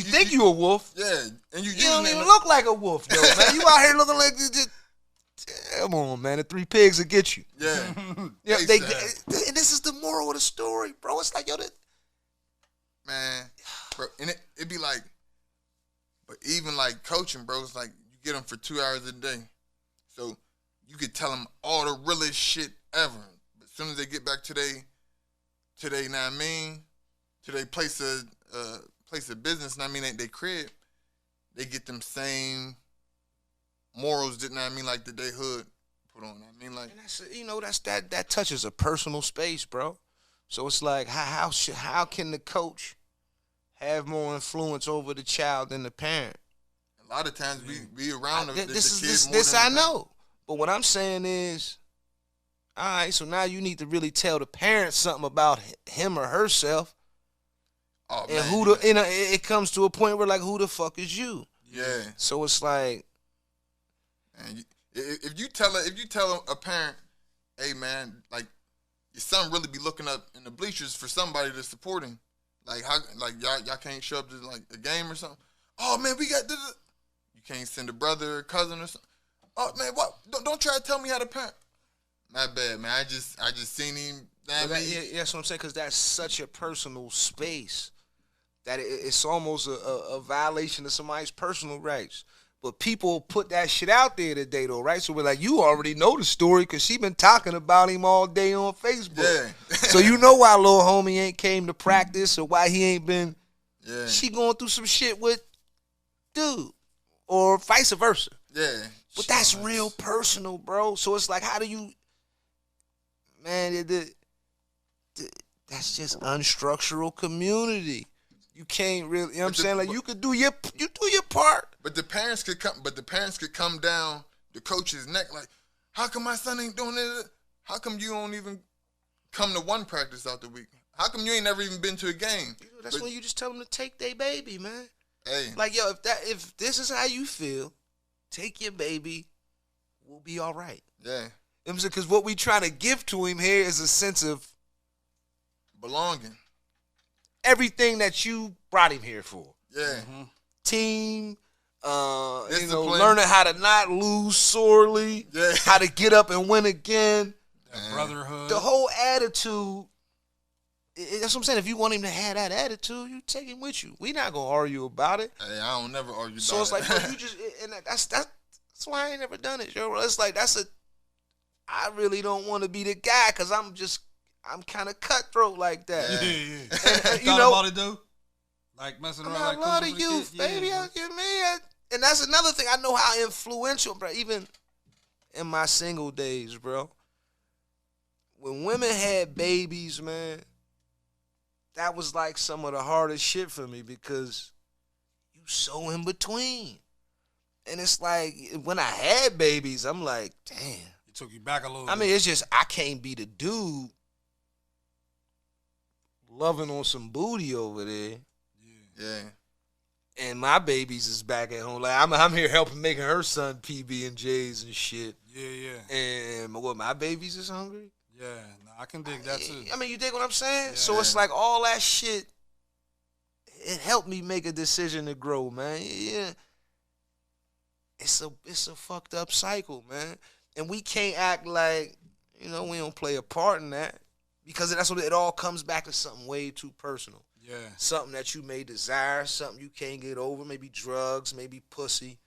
think you a wolf? Yeah, and you don't even look like a wolf, though, man. You out here looking like this. Come on, man. The three pigs will get you. Yeah. Yeah. And this is the moral of the story, bro. It's like, yo, man, bro, and it be like, but even like coaching, bro, it's like you get them for 2 hours a day, so you could tell them all the realest shit ever. But as soon as they get back to they, know what I mean, to their place place of business, and I mean they crib, they get them same morals, didn't I mean, like that they hood put on. I mean, like, and that's that touches a personal space, bro. So it's like how can the coach have more influence over the child than the parent? a lot of times we around the kid more This than the I parent. know, but what I'm saying is, all right. So now you need to really tell the parent something about him or herself, Oh, and man, it comes to a point where like, who the fuck is you? yeah. So it's like, And if you tell a parent, hey man, like your son really be looking up in the bleachers for somebody to support him, like how like y'all can't show up to like a game or something. Oh man, we got this. You can't send a brother or cousin or something. Oh man, what? Don't try to tell me how to parent. My bad, man. I just seen him. that's what I'm saying, because that's such a personal space that it's almost a violation of somebody's personal rights. But people put that shit out there today, though, right? So we're like, you already know the story because she been talking about him all day on Facebook. Yeah. So you know why little homie ain't came to practice or why he ain't been. Yeah. She going through some shit with dude or vice versa. Yeah. But that's real personal, bro. So it's like, how do you, man? That's just unstructural community. You can't really, you know what I'm saying? Like, you could do your part. But the parents could come down the coach's neck like, how come my son ain't doing it? How come you don't even come to one practice out the week? How come you ain't never even been to a game? That's when you just tell them to take their baby, man. Hey. Like, yo, if this is how you feel, take your baby. We'll be all right. Yeah. You know what I'm saying? Because what we trying to give to him here is a sense of belonging. Everything that you brought him here for. Yeah. Mm-hmm. Team, Discipline. learning how to not lose sorely, Yeah. how to get up and win again. Brotherhood. The whole attitude. That's what I'm saying. If you want him to have that attitude, you take him with you. We not gonna argue about it. Hey, I don't never argue about it. So it's like, bro, you just, and that's why I ain't never done it, yo. It's like I really don't want to be the guy because I'm kind of cutthroat like that. Yeah. And, You know about it, though? Like messing I around, mean, I like love the coaching with youth, kids? baby. Yeah. And that's another thing. I know how influential, bro. Even in my single days, bro. When women had babies, man, that was like some of the hardest shit for me because you so in between. And it's like, when I had babies, I'm like, damn. It took you back a little I bit. mean, it's just, I can't be the dude loving on some booty over there. Yeah. And my babies is back at home. Like, I'm here helping making her son PB&Js and shit. Yeah. And my babies is hungry? Yeah, no, I can dig that, too. I mean, you dig what I'm saying? Yeah. So it's like all that shit, it helped me make a decision to grow, man. Yeah. It's a fucked up cycle, man. And we can't act like, we don't play a part in that. Because that's what it all comes back to, something way too personal. Yeah. Something that you may desire, something you can't get over, maybe drugs, maybe pussy,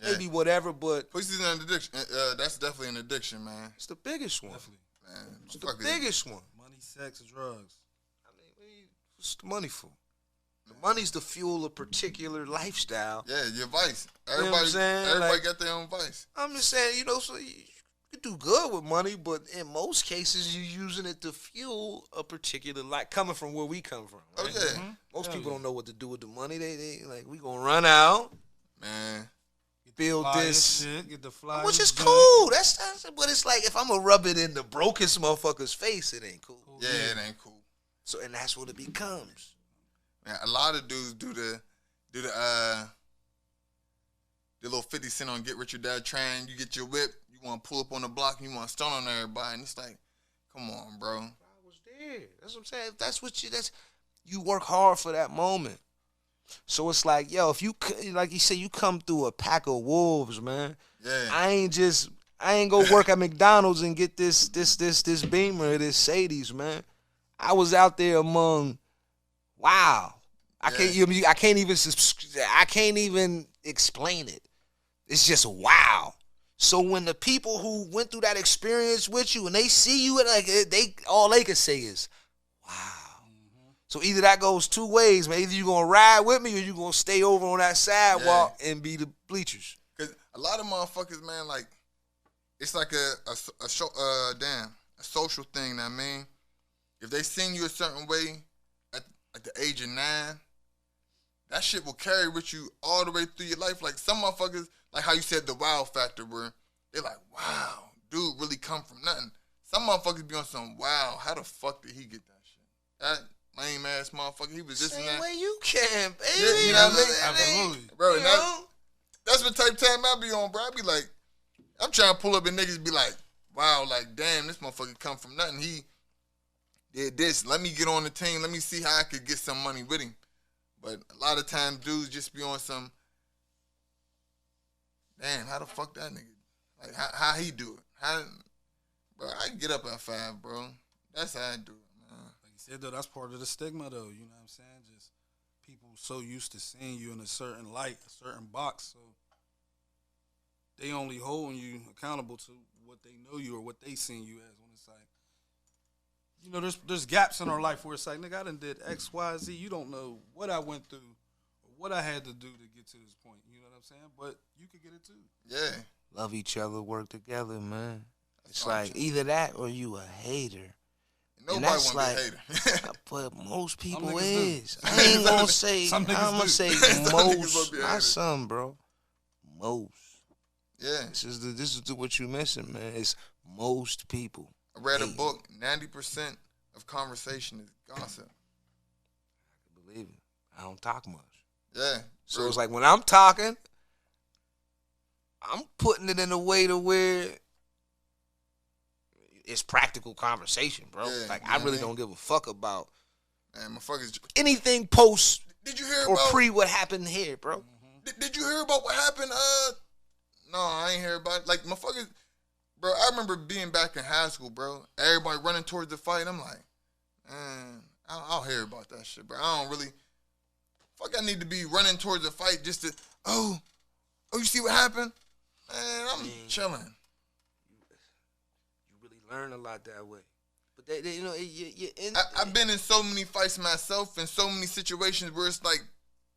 maybe whatever, but Pussy's an addiction. That's definitely an addiction, man. it's the biggest one. Definitely. Man, It's the biggest one. Money, sex, and drugs. I mean, what's the money for? The money's to fuel a particular lifestyle. Yeah, your vice. know what I'm Everybody, saying? everybody Like- got their own vice. I'm just saying, so you can do good with money, but in most cases, you're using it to fuel a particular life. Coming from where we come from, right? Oh yeah, Most Hell people yeah. don't know what to do with the money. They like, we gonna run out, man. build Fly this. shit, get the fly. Which is cool. That's but it's like if I'm gonna rub it in the brokest motherfucker's face, it ain't cool. Yeah, it ain't cool. So and that's what it becomes. Man, a lot of dudes do the little 50 Cent on Get Rich or Die Trying. You get your whip, you want to pull up on the block, and you want to stun on everybody, and it's like, come on, bro. I was there. That's what I'm saying. If that's what you work hard for that moment. So it's like, yo, if you like you say, you come through a pack of wolves, man. Yeah, I ain't go work at McDonald's and get this Beamer, this Sadie's, man. I was out there among, wow. I can't even explain it. It's just wow. So when the people who went through that experience with you and they see you, like all they can say is, wow. So either that goes two ways, man. Either you gonna ride with me or you gonna stay over on that sidewalk and be the bleachers. Cause a lot of motherfuckers, man, like it's like a social thing. That I mean, if they seen you a certain way at the age of 9, that shit will carry with you all the way through your life. Like some motherfuckers, like how you said the wow factor, where they're like, wow, dude really come from nothing. Some motherfuckers be on some, wow, how the fuck did he get that shit? That lame ass motherfucker, he was just in that. Same way you can, baby. Yeah, you know what I mean? Absolutely. Bro, You know? that's what type of time I be on, bro. I be like, I'm trying to pull up and niggas be like, wow, like, damn, this motherfucker come from nothing. He did this. Let me get on the team. Let me see how I could get some money with him. But a lot of times dudes just be on some, damn, how the fuck that nigga? Like, how he do it? Bro, I can get up at 5, bro. That's how I do it, man. Like you said, though, that's part of the stigma, though. You know what I'm saying? Just people so used to seeing you in a certain light, a certain box, so they only holding you accountable to what they know you or what they seen you as. When it's like, you know, there's gaps in our life where it's like, nigga, I done did X, Y, Z. You don't know what I went through or what I had to do to get to this point. You know what I'm saying? But you could get it too. Yeah. Love each other, work together, man. It's all like true. either that or you a hater. Nobody that's want to like- be a hater. But most people niggas do. is. I ain't gonna say. Some I'm niggas gonna do. say Some niggas wanna most. be a Not hater. some, bro. Most. Yeah. This is what you missing, man. It's most people. I read a Hate. book, 90% of conversation is gossip. Believe it. I don't talk much. Yeah. So it's like when I'm talking, I'm putting it in a way to where it's practical conversation, bro. Yeah, like you know I what really I mean? don't give a fuck about Man, motherfuckers. anything post Did you hear or about pre what happened here, bro. Did you hear about what happened? No, I ain't hear about it. Like, motherfuckers, bro, I remember being back in high school, bro. Everybody running towards the fight. I'm like, man, I'll hear about that shit, bro. I don't really, fuck, I need to be running towards the fight just to, oh, you see what happened? Man, I'm chilling. You really learn a lot that way. But they you know, you I've been in so many fights myself and so many situations where it's like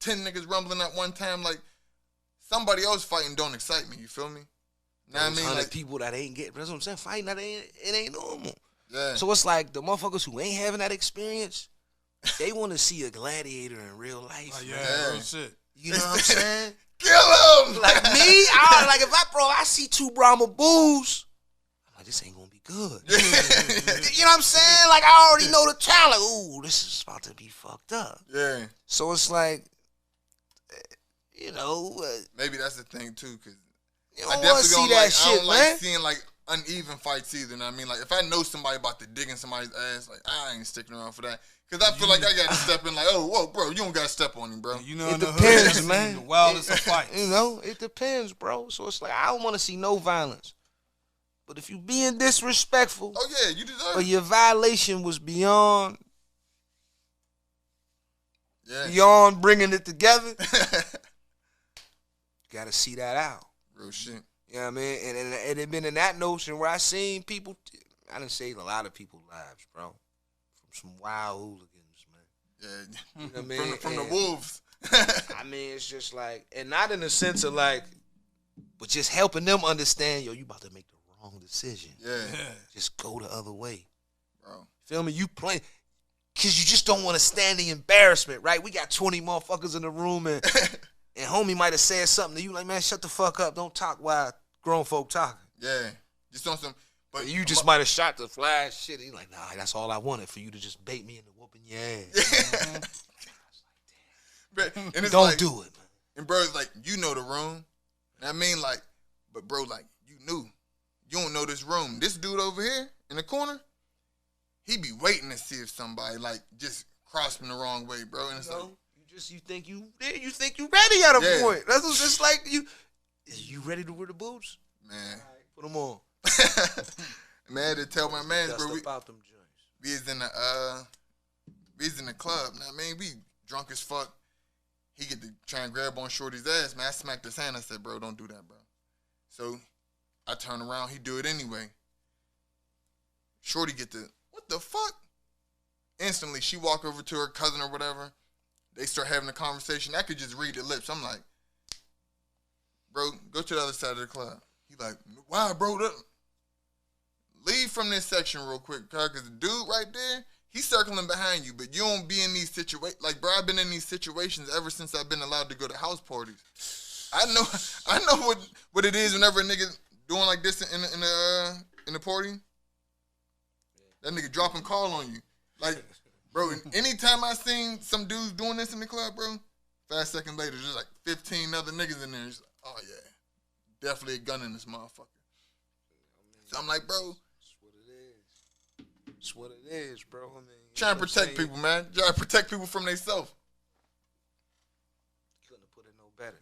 10 niggas rumbling at one time. Like, somebody else fighting don't excite me. You feel me? Know what I mean? 100 Like, people that ain't get. That's what I'm saying. Fighting that it ain't normal. yeah. So it's like the motherfuckers who ain't having that experience, they want to see a gladiator in real life. Like, man. yeah, real shit. You know what I'm saying? Kill him! Like me, like if I see 2 Brahma bulls, I'm like, this ain't gonna be good. You know what I'm saying? Like I already know the talent. Ooh, this is about to be fucked up. Yeah. So it's like, you know, Maybe that's the thing, too, because you I don't want to definitely see don't that like, I shit, don't man. like seeing, like, uneven fights either. Know what I mean? Like, if I know somebody about to dig in somebody's ass, like, I ain't sticking around for that. Because I feel like I got to step in, like, oh, whoa, bro, you don't got to step on him, bro. You know, It in the depends, hood, that's man. the wildest of fights. You know, it depends, bro. So it's like I don't want to see no violence. But if you being disrespectful, Oh, yeah, you deserve or it. your violation was beyond Yeah. bringing it together, you gotta see that out. Real shit. You know what I mean? And it been in that notion where I seen people, I done saved a lot of people's lives, bro. From some wild hooligans, man. Yeah. You know what I mean? From the And- wolves. I mean, it's just like, and not in the sense of like, but just helping them understand, yo, you about to make the wrong decision. Yeah, Just go the other way. bro. Feel me? You play, cause you just don't want to stand the embarrassment, right? We got 20 motherfuckers in the room, and homie might have said something to you, like, man, shut the fuck up, don't talk while grown folk talking. Yeah. Just on some. But You just might have shot the flash shit. And you like, nah, that's all I wanted, for you to just bait me into whooping your ass. But, and it's Don't like, do it, man. And bro, it's like, you know the room. And I mean, like, but bro, like, you knew. You don't know this room. This dude over here in the corner, he be waiting to see if somebody, like, just crossed him the wrong way, bro. And it's like, You think you ready at a Yeah. point. That's what's just like you ready to wear the boots? man. Put them on. Man, I had to tell my man, Dust bro, about them joints. we was in the club. Now, I mean, we drunk as fuck. He get to try and grab on Shorty's ass, man. I smacked his hand. I said, bro, don't do that, bro. So I turn around. He do it anyway. Shorty get the, what the fuck? instantly she walk over to her cousin or whatever. They start having a conversation. I could just read the lips. I'm like, bro, go to the other side of the club. He like, why, bro? Leave from this section real quick, cause the dude right there, he's circling behind you, but you don't be in these situations. Like, bro, I've been in these situations ever since I've been allowed to go to house parties. I know what it is whenever a nigga doing like this in the party. That nigga dropping call on you. Like, bro, anytime I seen some dudes doing this in the club, bro, 5 seconds later, there's like 15 other niggas in there. It's like, oh yeah, definitely a gun in this motherfucker. So I'm like, bro. That's what it is, bro. I mean, Trying to protect people, man. Trying to protect people from themselves. Couldn't have put it no better.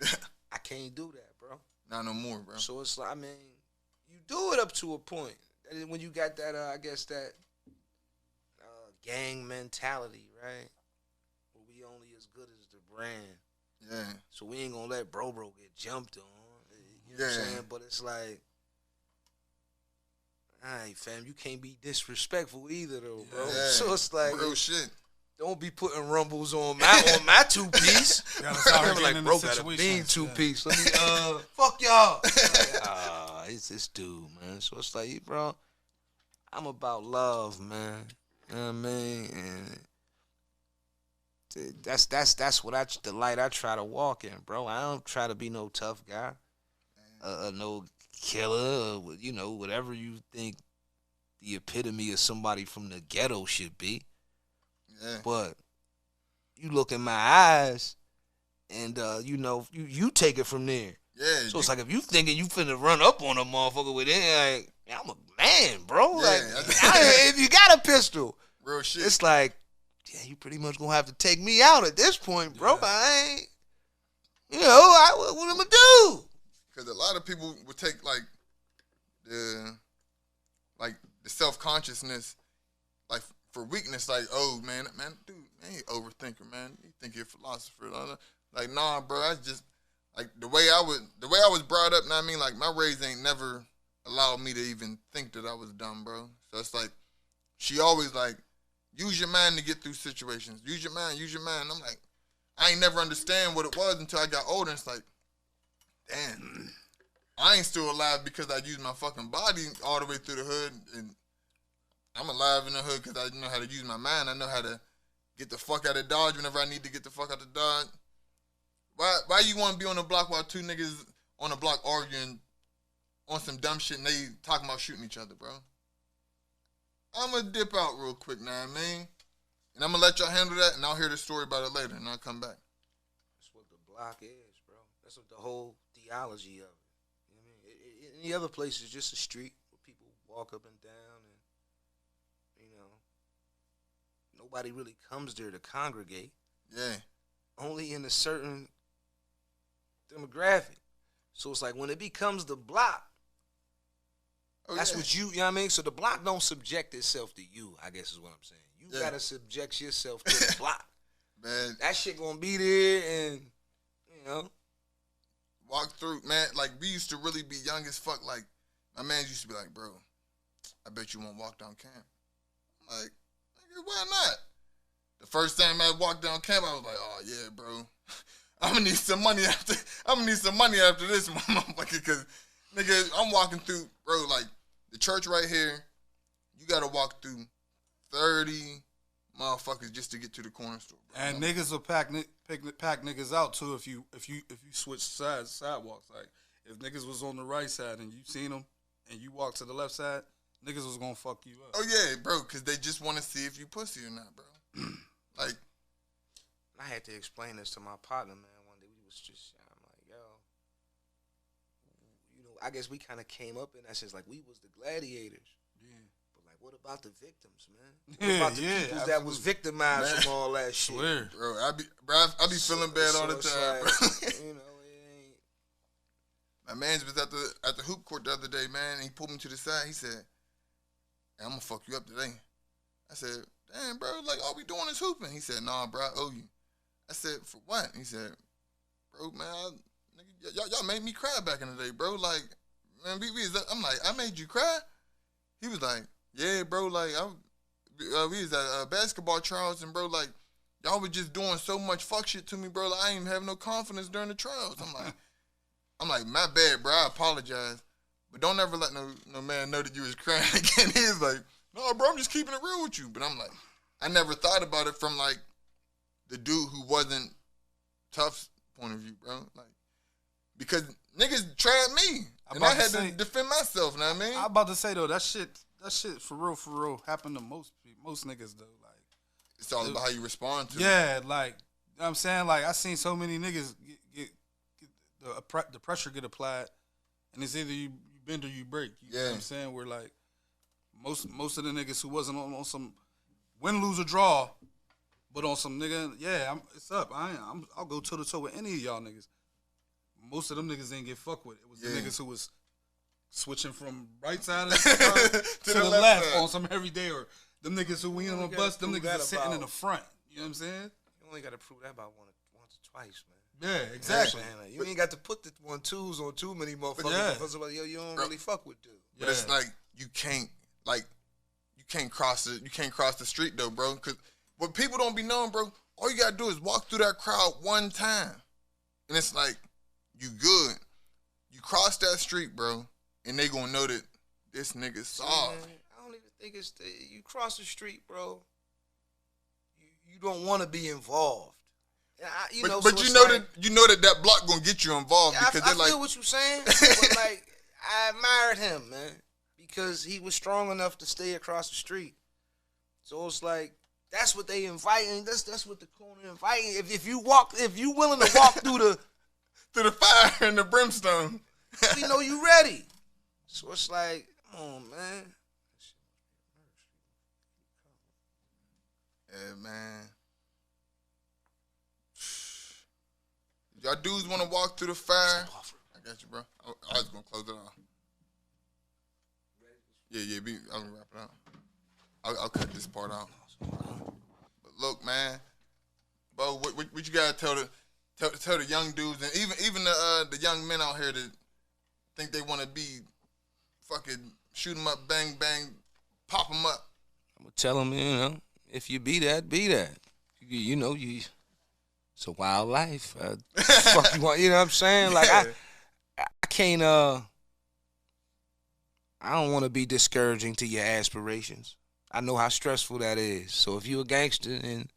I can't do that, bro. Not no more, bro. So it's like, I mean, you do it up to a point. And when you got that, I guess that gang mentality, right? Where we only as good as the brand. Yeah. So we ain't gonna let bro get jumped on. You know what I'm saying? But it's like, all right, fam, you can't be disrespectful either, though, bro. Yeah. So it's like, real shit. Don't be putting rumbles on my two piece. I'm like, bro, got a bean 2-piece. Let me fuck y'all. It's this dude, man. So it's like, bro, I'm about love, man. You know what I mean? And that's the light I try to walk in, bro. I don't try to be no tough guy, no killer, or, you know, whatever you think the epitome of somebody from the ghetto should be. Yeah. But you look in my eyes, and you know, you take it from there. Yeah. So it's like, if you thinking you finna run up on a motherfucker with it, like, I'm a man, bro. Yeah, like, if you got a pistol, real shit. it's like, yeah, you pretty much gonna have to take me out at this point, bro. Yeah. I ain't, you know, what I'm gonna do? Because a lot of people would take like the self-consciousness like for weakness, like, oh man, dude, man, you overthinker, man. You think you're a philosopher. Like, nah, bro, I just like the way I was brought up, know what I mean? Like, my raise ain't never allowed me to even think that I was dumb, bro. So it's like, she always like, use your mind to get through situations. Use your mind. And I'm like, I ain't never understand what it was until I got older. And it's like, damn, I ain't still alive because I used my fucking body all the way through the hood. And I'm alive in the hood because I know how to use my mind. I know how to get the fuck out of Dodge whenever I need to get the fuck out of Dodge. Why you want to be on the block while two niggas on the block arguing on some dumb shit and they talking about shooting each other, bro? I'm going to dip out real quick now, man. And I'm going to let y'all handle that, and I'll hear the story about it later, and I'll come back. That's what the block is, bro. That's what the whole theology of it. You know what I mean? Any other place is just a street where people walk up and down, and, you know, nobody really comes there to congregate. Yeah. Only in a certain demographic. So it's like, when it becomes the block, that's what you know what I mean? So the block don't subject itself to you, I guess is what I'm saying. You gotta subject yourself to the block. Man. That shit gonna be there, and, you know. Walk through, man, like, we used to really be young as fuck. Like, my man used to be like, bro, I bet you won't walk down camp. I'm like, nigga, why not? The first time I walked down camp, I was like, oh, yeah, bro. I'm gonna need some money after this, motherfucker, because, nigga, I'm walking through, bro, like, the church right here, you gotta walk through 30 motherfuckers just to get to the corner store, bro. And niggas will pack niggas out too if you switch sidewalks. Like, if niggas was on the right side and you seen them and you walk to the left side, niggas was gonna fuck you up. Oh yeah, bro, because they just want to see if you pussy or not, bro. Like, I had to explain this to my partner, man. One day we was just, I'm like, yo, you know, I guess we kind of came up in that sense, like, we was the gladiators. Yeah. But, like, what about the victims, man? What about the people that was victimized from all that shit? Swear. bro, I be feeling bad all the time, like, bro. You know, it ain't. My man was at the hoop court the other day, man, and he pulled me to the side. He said, hey, I'm gonna fuck you up today. I said, damn, bro, like, all we doing is hooping. He said, nah, bro, I owe you. I said, for what? He said, bro, man, y'all made me cry back in the day, bro. Like, man, I'm like, I made you cry? He was like, yeah, bro, like, we was at basketball trials, and bro, like, y'all was just doing so much fuck shit to me, bro. Like, I ain't even have no confidence during the trials. I'm like, my bad, bro. I apologize, but don't ever let no man know that you was crying again. He was like, no, bro, I'm just keeping it real with you. But I'm like, I never thought about it from like the dude who wasn't tough's point of view, bro. Like, because niggas tried me, and I had to defend myself. Know what I mean? I'm about to say though, that shit for real happened to most niggas though. Like, it's all about how you respond to it. Yeah, like, you know what I'm saying, like, I seen so many niggas get the pressure get applied, and it's either you bend or you break. You know what I'm saying? Where like most of the niggas who wasn't on some win, lose, or draw, but on some nigga, it's up. I'll go toe to toe with any of y'all niggas. Most of them niggas didn't get fucked with. It was the niggas who was switching from right side of the car to the left on some everyday, or them niggas who went on a bus, them niggas sitting in the front. You know what I'm saying? You only got to prove that about once or twice, man. Yeah, exactly. Like, you ain't got to put the 1-2s on too many motherfuckers because of, yo, you don't really fuck with dude. But it's like you can't cross the street though, bro. Cause what people don't be knowing, bro, all you gotta do is walk through that crowd one time, and it's like you good. You cross that street, bro, and they gonna know that this nigga soft. I don't even think it's you cross the street, bro. You don't want to be involved. But you know that block gonna get you involved because I feel what you're saying, but like I admired him, man, because he was strong enough to stay across the street. So it's like that's what they inviting. That's what the corner inviting. If you willing to walk through the fire and the brimstone, we know you ready. So it's like, come on, man. Yeah, man. Y'all dudes want to walk through the fire? I got you, bro. I was going to close it off. Yeah, I'm going to wrap it up. I'll cut this part out. But look, man. Bo, what you got to tell the young dudes, and even the young men out here that think they want to be fucking shoot them up, bang, bang, pop them up? I'm going to tell them, if you be that, be that. It's a wild life. Fuck you want, you know what I'm saying? Like, I can't, I don't want to be discouraging to your aspirations. I know how stressful that is. So if you a gangster and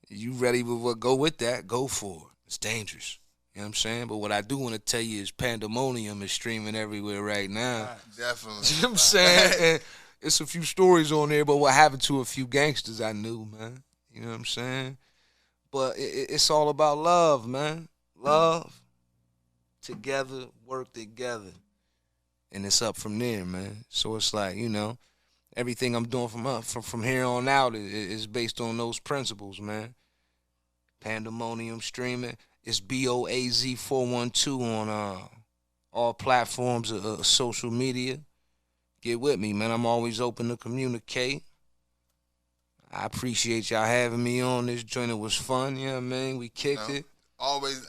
you ready to go with that, go for it. It's dangerous. You know what I'm saying? But what I do want to tell you is Pandemonium is streaming everywhere right now. Definitely. You know what I'm saying? And it's a few stories on there about what happened to a few gangsters I knew, man. You know what I'm saying? But it's all about love, man. Love, together, work together. And it's up from there, man. So it's like, everything I'm doing from here on out is based on those principles, man. Pandemonium streaming. It's BOAZ 412 on all platforms of social media. Get with me, man. I'm always open to communicate. I appreciate y'all having me on this joint. It was fun, you know what I mean? We kicked it. Always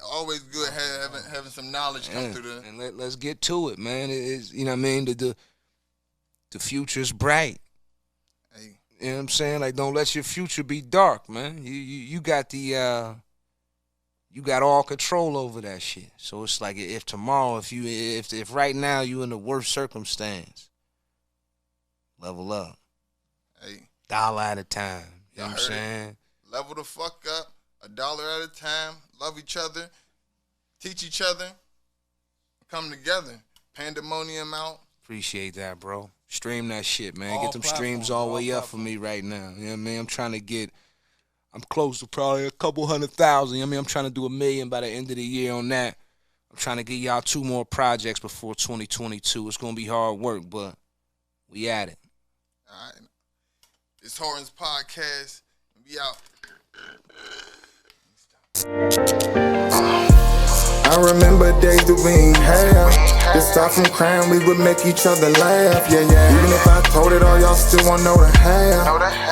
good having some knowledge come through there. And let's get to it, man. It's, you know what I mean? The future's bright. Hey. You know what I'm saying? Like, don't let your future be dark, man. You got you got all control over that shit. So it's like if tomorrow, if right now you in the worst circumstance, level up. Hey. $1 at a time. You know what I'm saying? Level the fuck up. $1 at a time. Love each other. Teach each other. Come together. Pandemonium out. Appreciate that, bro. Stream that shit, man. Get them streams all the way up for me right now. You know what I mean? I'm close to probably a couple 100,000. You know what I mean? I'm trying to do 1 million by the end of the year on that. I'm trying to get y'all 2 more projects before 2022. It's going to be hard work, but we at it. All right. It's Harden's podcast. We out. I remember days that we ain't have. To stop from crying, we would make each other laugh. Yeah. Even if I told it all, y'all still won't know the half.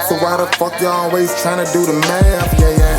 So why the fuck y'all always trying to do the math? Yeah.